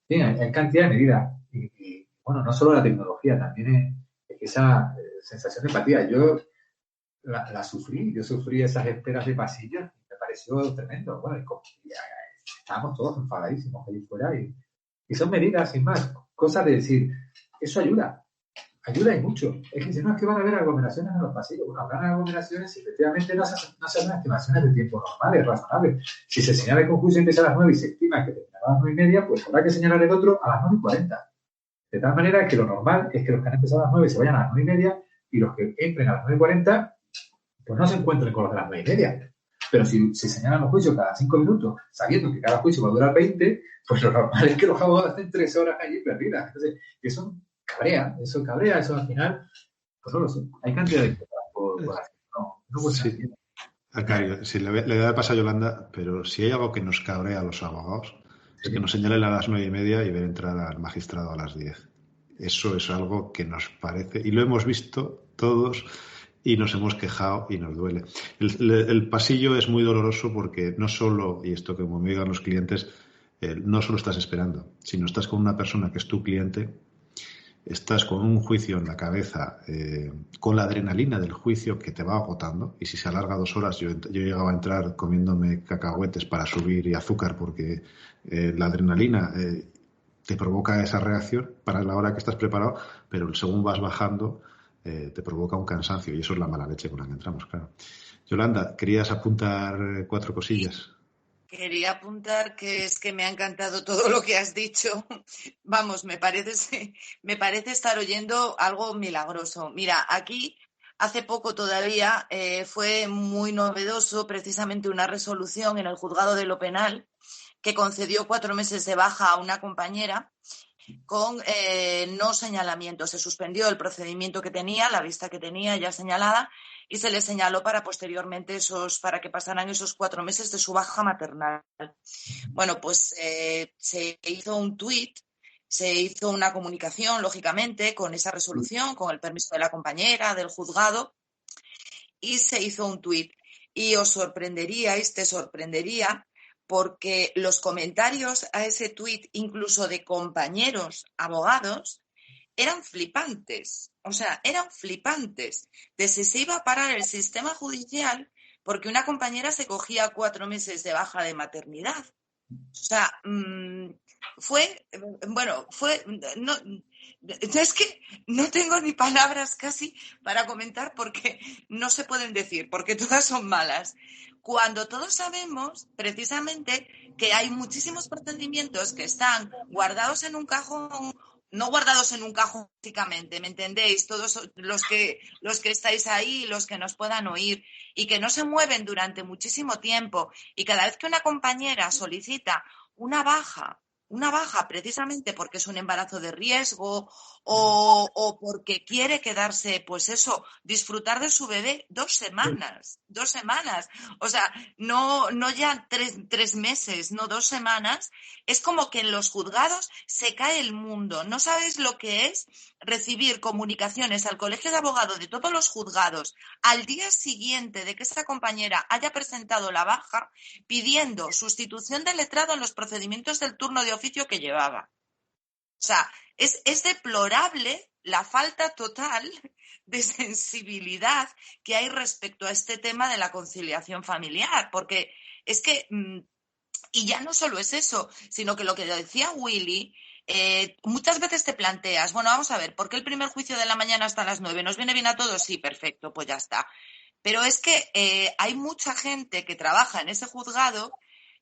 Sí, hay cantidad de medidas y bueno, no solo la tecnología, también es esa sensación de empatía. Yo la sufrí. Yo sufrí esas esperas de pasillo y me pareció tremendo. Bueno, estábamos todos enfadadísimos ahí fuera y son medidas, sin más, cosas de decir, eso ayuda y mucho. Es que si no, es que van a haber aglomeraciones en los pasillos. Bueno, habrán aglomeraciones y efectivamente no se hacen estimaciones de tiempo normales, razonables. Si se señala que un juicio empieza a las 9 y se estima que terminará a las 9:30, pues habrá que señalar el otro a las 9:40. De tal manera que lo normal es que los que han empezado a las 9 se vayan a las 9:30 y los que entren a las 9:40 pues no se encuentren con los de las 9:30. Pero si señalan los juicios cada 5 minutos, sabiendo que cada juicio va a durar 20, pues lo normal es que los abogados estén 3 horas allí perdidas. Entonces, eso cabrea, eso al final, pues no lo sé. Hay cantidad de cosas por hacer. No puede ser. Sí. Acá, sí, le da de paso a Yolanda, pero si hay algo que nos cabrea a los abogados, es que nos señalen a las 9:30 y ver entrar al magistrado a las 10. Eso es algo que nos parece, y lo hemos visto todos, y nos hemos quejado y nos duele. El pasillo es muy doloroso porque no solo, y esto que como me digan los clientes, no solo estás esperando, sino estás con una persona que es tu cliente, estás con un juicio en la cabeza, con la adrenalina del juicio que te va agotando, y si se alarga 2 horas, yo llegaba a entrar comiéndome cacahuetes para subir y azúcar porque la adrenalina te provoca esa reacción para la hora que estás preparado, pero según vas bajando te provoca un cansancio y eso es la mala leche con la que entramos, claro. Yolanda, ¿querías apuntar 4 cosillas? Quería apuntar que es que me ha encantado todo lo que has dicho. Vamos, me parece estar oyendo algo milagroso. Mira, aquí hace poco todavía fue muy novedoso precisamente una resolución en el juzgado de lo penal que concedió 4 meses de baja a una compañera con no señalamiento. Se suspendió el procedimiento que tenía, la vista que tenía ya señalada, y se le señaló para posteriormente para que pasaran esos 4 meses de su baja maternal. Bueno, pues se hizo un tuit, se hizo una comunicación, lógicamente, con esa resolución, con el permiso de la compañera, del juzgado, y se hizo un tuit. Y os sorprenderíais, te sorprendería, porque los comentarios a ese tuit, incluso de compañeros abogados, eran flipantes. O sea, eran flipantes de si se iba a parar el sistema judicial porque una compañera se cogía 4 meses de baja de maternidad. O sea, es que no tengo ni palabras casi para comentar porque no se pueden decir, porque todas son malas. Cuando todos sabemos precisamente que hay muchísimos procedimientos que están guardados en un cajón, no guardados en un cajón físicamente, ¿me entendéis? Todos los que estáis ahí, los que nos puedan oír, y que no se mueven durante muchísimo tiempo, y cada vez que una compañera solicita una baja precisamente porque es un embarazo de riesgo o porque quiere quedarse, pues eso, disfrutar de su bebé 2 semanas. O sea, no ya 3 meses, no 2 semanas. Es como que en los juzgados se cae el mundo. No sabes lo que es recibir comunicaciones al Colegio de Abogados de todos los juzgados al día siguiente de que esta compañera haya presentado la baja pidiendo sustitución del letrado en los procedimientos del turno de oficio que llevaba. O sea, es deplorable la falta total de sensibilidad que hay respecto a este tema de la conciliación familiar, porque es que, y ya no solo es eso, sino que lo que decía Willy, muchas veces te planteas, bueno, vamos a ver, ¿por qué el primer juicio de la mañana hasta las 9? ¿Nos viene bien a todos? Sí, perfecto, pues ya está. Pero es que hay mucha gente que trabaja en ese juzgado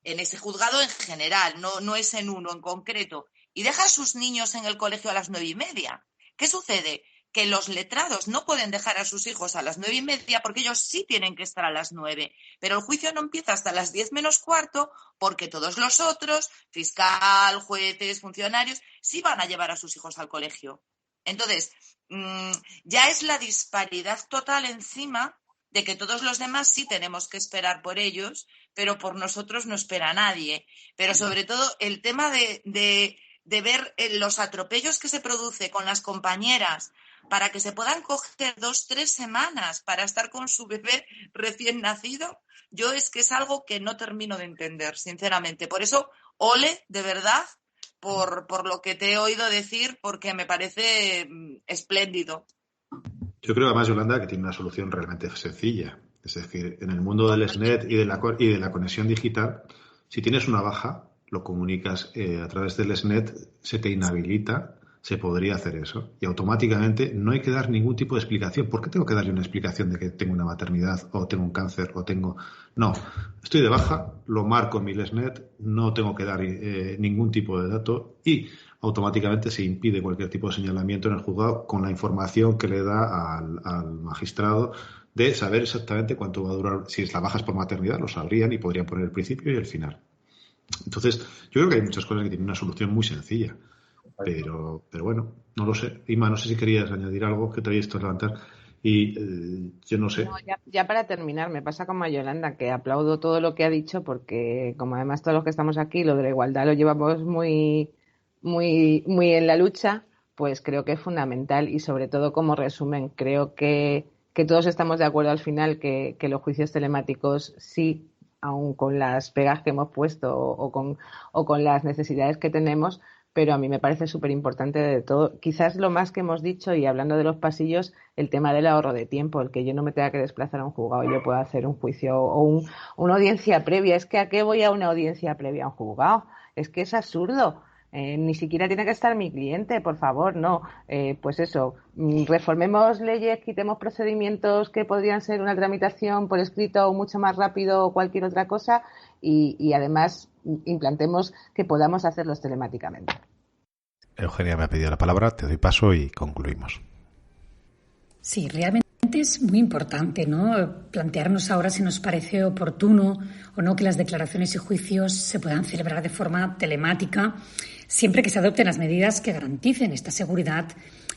en general, no es en uno en concreto, y deja a sus niños en el colegio a las 9:30. ¿Qué sucede? Que los letrados no pueden dejar a sus hijos a las 9:30 porque ellos sí tienen que estar a las 9, pero el juicio no empieza hasta las 10 menos cuarto porque todos los otros, fiscal, jueces, funcionarios, sí van a llevar a sus hijos al colegio. Entonces, ya es la disparidad total encima de que todos los demás sí tenemos que esperar por ellos, pero por nosotros no espera nadie. Pero sobre todo el tema de ver los atropellos que se produce con las compañeras para que se puedan coger 2-3 semanas para estar con su bebé recién nacido, yo es que es algo que no termino de entender, sinceramente. Por eso, ole, de verdad, por lo que te he oído decir, porque me parece espléndido. Yo creo además, Yolanda, que tiene una solución realmente sencilla. Es decir, en el mundo del SNET y de la conexión digital, si tienes una baja, lo comunicas a través del SNET, se te inhabilita, se podría hacer eso. Y automáticamente no hay que dar ningún tipo de explicación. ¿Por qué tengo que darle una explicación de que tengo una maternidad o tengo un cáncer o tengo...? No, estoy de baja, lo marco en mi SNET, no tengo que dar ningún tipo de dato y automáticamente se impide cualquier tipo de señalamiento en el juzgado con la información que le da al magistrado de saber exactamente cuánto va a durar. Si la baja es por maternidad, lo sabrían y podrían poner el principio y el final. Entonces, yo creo que hay muchas cosas que tienen una solución muy sencilla. Pero bueno, no lo sé. Ima, no sé si querías añadir algo que te había visto levantar. Y yo no sé. No, ya para terminar, me pasa como a Yolanda, que aplaudo todo lo que ha dicho porque, como además todos los que estamos aquí, lo de la igualdad lo llevamos muy, muy, muy en la lucha, pues creo que es fundamental y sobre todo como resumen, creo que todos estamos de acuerdo al final que los juicios telemáticos sí, aun con las pegas que hemos puesto o con las necesidades que tenemos, pero a mí me parece súper importante de todo. Quizás lo más que hemos dicho, y hablando de los pasillos, el tema del ahorro de tiempo, el que yo no me tenga que desplazar a un juzgado y yo pueda hacer un juicio o una audiencia previa. Es que ¿a qué voy a una audiencia previa a un juzgado? Es que es absurdo. Ni siquiera tiene que estar mi cliente, por favor, no. Pues eso, reformemos leyes, quitemos procedimientos que podrían ser una tramitación por escrito o mucho más rápido o cualquier otra cosa y además implantemos que podamos hacerlos telemáticamente. Eugenia me ha pedido la palabra, te doy paso y concluimos. Sí, realmente es muy importante, ¿no?, plantearnos ahora si nos parece oportuno o no que las declaraciones y juicios se puedan celebrar de forma telemática, siempre que se adopten las medidas que garanticen esta seguridad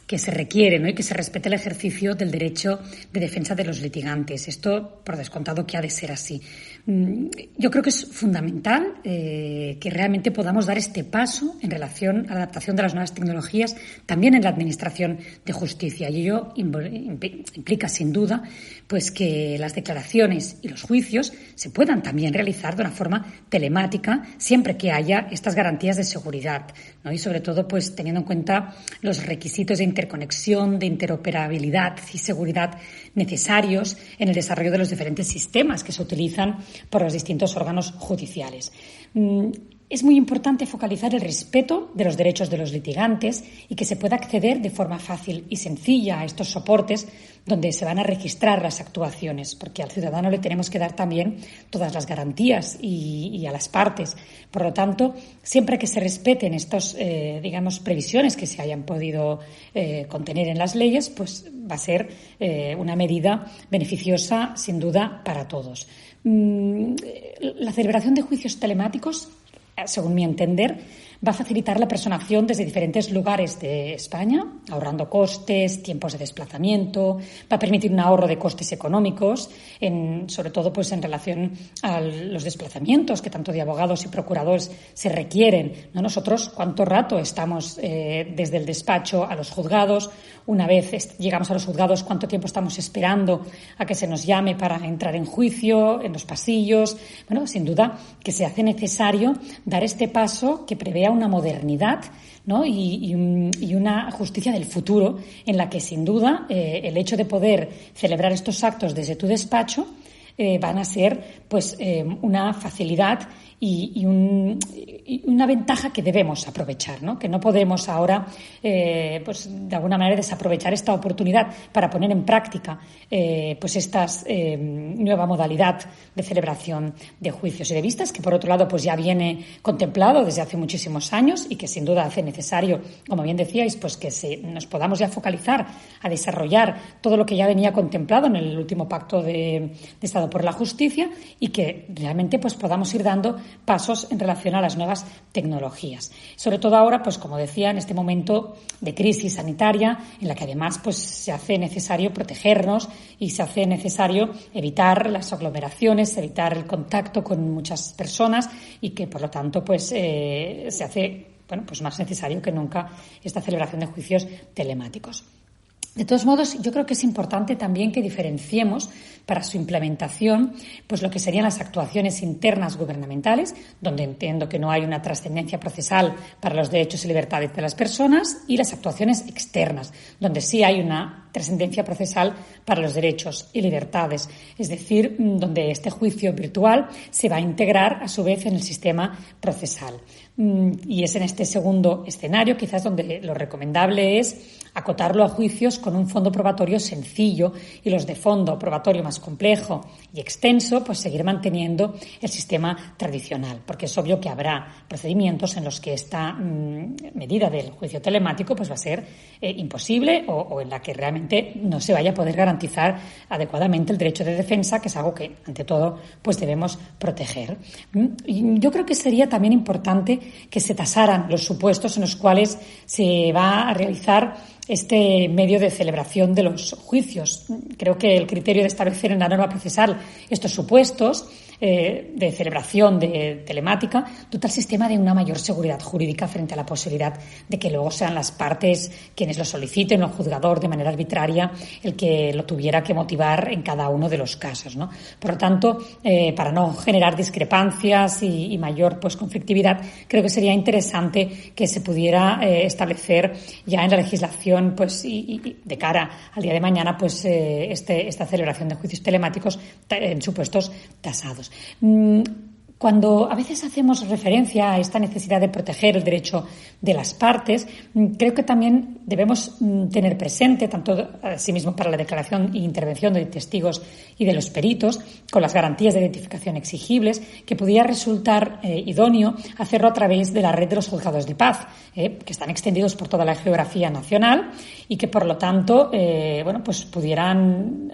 que se requiere, ¿no?, y que se respete el ejercicio del derecho de defensa de los litigantes. Esto, por descontado, que ha de ser así. Yo creo que es fundamental que realmente podamos dar este paso en relación a la adaptación de las nuevas tecnologías también en la administración de justicia. Y ello implica, sin duda, pues que las declaraciones y los juicios se puedan también realizar de una forma telemática siempre que haya estas garantías de seguridad, ¿no? Y sobre todo, pues teniendo en cuenta los requisitos de interconexión, de interoperabilidad y seguridad necesarios en el desarrollo de los diferentes sistemas que se utilizan por los distintos órganos judiciales. Es muy importante focalizar el respeto de los derechos de los litigantes y que se pueda acceder de forma fácil y sencilla a estos soportes donde se van a registrar las actuaciones, porque al ciudadano le tenemos que dar también todas las garantías y a las partes. Por lo tanto, siempre que se respeten estas, previsiones que se hayan podido contener en las leyes, pues va a ser una medida beneficiosa, sin duda, para todos. La celebración de juicios telemáticos, según mi entender, va a facilitar la personación desde diferentes lugares de España, ahorrando costes, tiempos de desplazamiento, va a permitir un ahorro de costes económicos, sobre todo pues en relación a los desplazamientos que tanto de abogados y procuradores se requieren, ¿no? Nosotros, ¿cuánto rato estamos desde el despacho a los juzgados? Una vez llegamos a los juzgados, ¿cuánto tiempo estamos esperando a que se nos llame para entrar en juicio, en los pasillos? Bueno, sin duda que se hace necesario dar este paso que prevea una modernidad, ¿no?, y una justicia del futuro en la que, sin duda, el hecho de poder celebrar estos actos desde tu despacho van a ser pues una facilidad y una ventaja que debemos aprovechar, ¿no? Que no podemos ahora, pues de alguna manera, desaprovechar esta oportunidad para poner en práctica pues esta nueva modalidad de celebración de juicios y de vistas, que por otro lado pues ya viene contemplado desde hace muchísimos años y que sin duda hace necesario, como bien decíais, pues que nos podamos ya focalizar a desarrollar todo lo que ya venía contemplado en el último Pacto de Estado por la Justicia y que realmente pues podamos ir dando pasos en relación a las nuevas tecnologías. Sobre todo ahora, pues como decía, en este momento de crisis sanitaria, en la que además pues se hace necesario protegernos y se hace necesario evitar las aglomeraciones, evitar el contacto con muchas personas y que, por lo tanto, pues se hace pues más necesario que nunca esta celebración de juicios telemáticos. De todos modos, yo creo que es importante también que diferenciemos para su implementación pues lo que serían las actuaciones internas gubernamentales, donde entiendo que no hay una trascendencia procesal para los derechos y libertades de las personas, y las actuaciones externas, donde sí hay una trascendencia procesal para los derechos y libertades, es decir, donde este juicio virtual se va a integrar a su vez en el sistema procesal. Y es en este segundo escenario quizás donde lo recomendable es acotarlo a juicios con un fondo probatorio sencillo, y los de fondo probatorio más complejo y extenso, pues seguir manteniendo el sistema tradicional, porque es obvio que habrá procedimientos en los que esta medida del juicio telemático pues va a ser imposible o en la que realmente no se vaya a poder garantizar adecuadamente el derecho de defensa, que es algo que ante todo pues debemos proteger. Y yo creo que sería también importante que se tasaran los supuestos en los cuales se va a realizar este medio de celebración de los juicios. Creo que el criterio de establecer en la norma procesal estos supuestos de celebración de telemática dota al sistema de una mayor seguridad jurídica frente a la posibilidad de que luego sean las partes quienes lo soliciten o el juzgador de manera arbitraria el que lo tuviera que motivar en cada uno de los casos, ¿no? Por lo tanto, para no generar discrepancias y mayor pues conflictividad, creo que sería interesante que se pudiera establecer ya en la legislación pues y de cara al día de mañana pues esta celebración de juicios telemáticos en supuestos tasados. Cuando a veces hacemos referencia a esta necesidad de proteger el derecho de las partes, creo que también debemos tener presente, tanto asimismo para la declaración e intervención de testigos y de los peritos, con las garantías de identificación exigibles, que pudiera resultar idóneo hacerlo a través de la red de los juzgados de paz, que están extendidos por toda la geografía nacional y que, por lo tanto, pues pudieran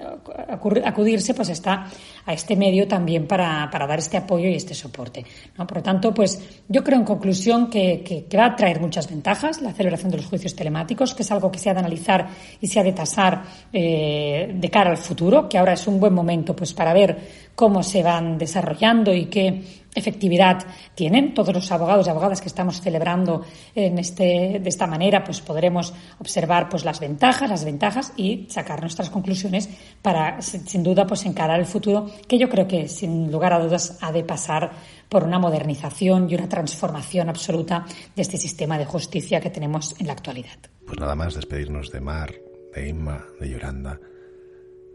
acudirse pues a este medio también para dar este apoyo y este soporte, ¿no? Por lo tanto, pues yo creo en conclusión que va a traer muchas ventajas la celebración de los juicios telemáticos, que es algo que se ha de analizar y se ha de tasar de cara al futuro, que ahora es un buen momento pues para ver cómo se van desarrollando y qué efectividad tienen. Todos los abogados y abogadas que estamos celebrando de esta manera, pues podremos observar pues las ventajas y sacar nuestras conclusiones para, sin duda, pues encarar el futuro, que yo creo que sin lugar a dudas ha de pasar por una modernización y una transformación absoluta de este sistema de justicia que tenemos en la actualidad. Pues nada más, despedirnos de Mar, de Inma, de Yolanda,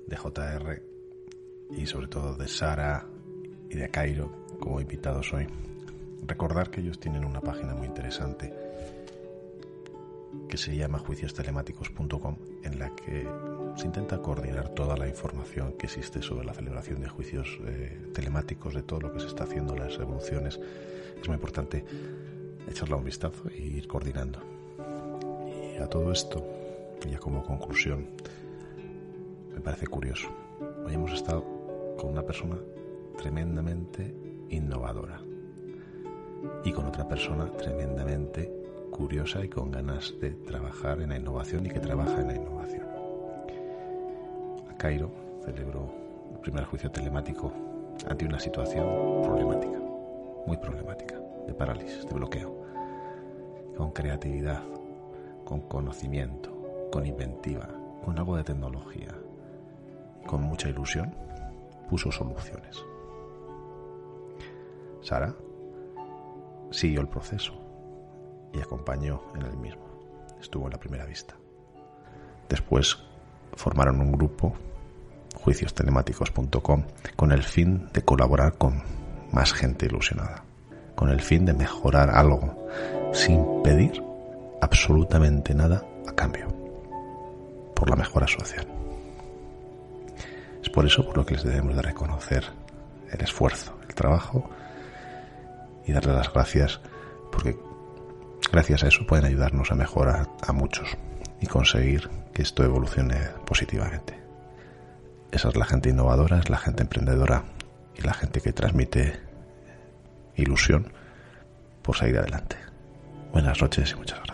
de JR y sobre todo de Sara y de Cairo como invitados hoy. Recordar que ellos tienen una página muy interesante que se llama juiciostelemáticos.com, en la que se intenta coordinar toda la información que existe sobre la celebración de juicios telemáticos, de todo lo que se está haciendo, las evoluciones. Es muy importante echarle un vistazo e ir coordinando. Y a todo esto, ya como conclusión, me parece curioso. Hoy hemos estado con una persona tremendamente innovadora y con otra persona tremendamente curiosa y con ganas de trabajar en la innovación y que trabaja en la innovación. A Cairo celebró el primer juicio telemático ante una situación problemática, muy problemática, de parálisis, de bloqueo, con creatividad, con conocimiento, con inventiva, con algo de tecnología, con mucha ilusión, puso soluciones. Sara siguió el proceso y acompañó en el mismo. Estuvo en la primera vista. Después formaron un grupo, juiciostelemáticos.com, con el fin de colaborar con más gente ilusionada, con el fin de mejorar algo sin pedir absolutamente nada a cambio, por la mejora social. Es por eso por lo que les debemos de reconocer el esfuerzo, el trabajo y darle las gracias, porque gracias a eso pueden ayudarnos a mejorar a muchos y conseguir que esto evolucione positivamente. Esa es la gente innovadora, es la gente emprendedora y la gente que transmite ilusión por seguir adelante. Buenas noches y muchas gracias.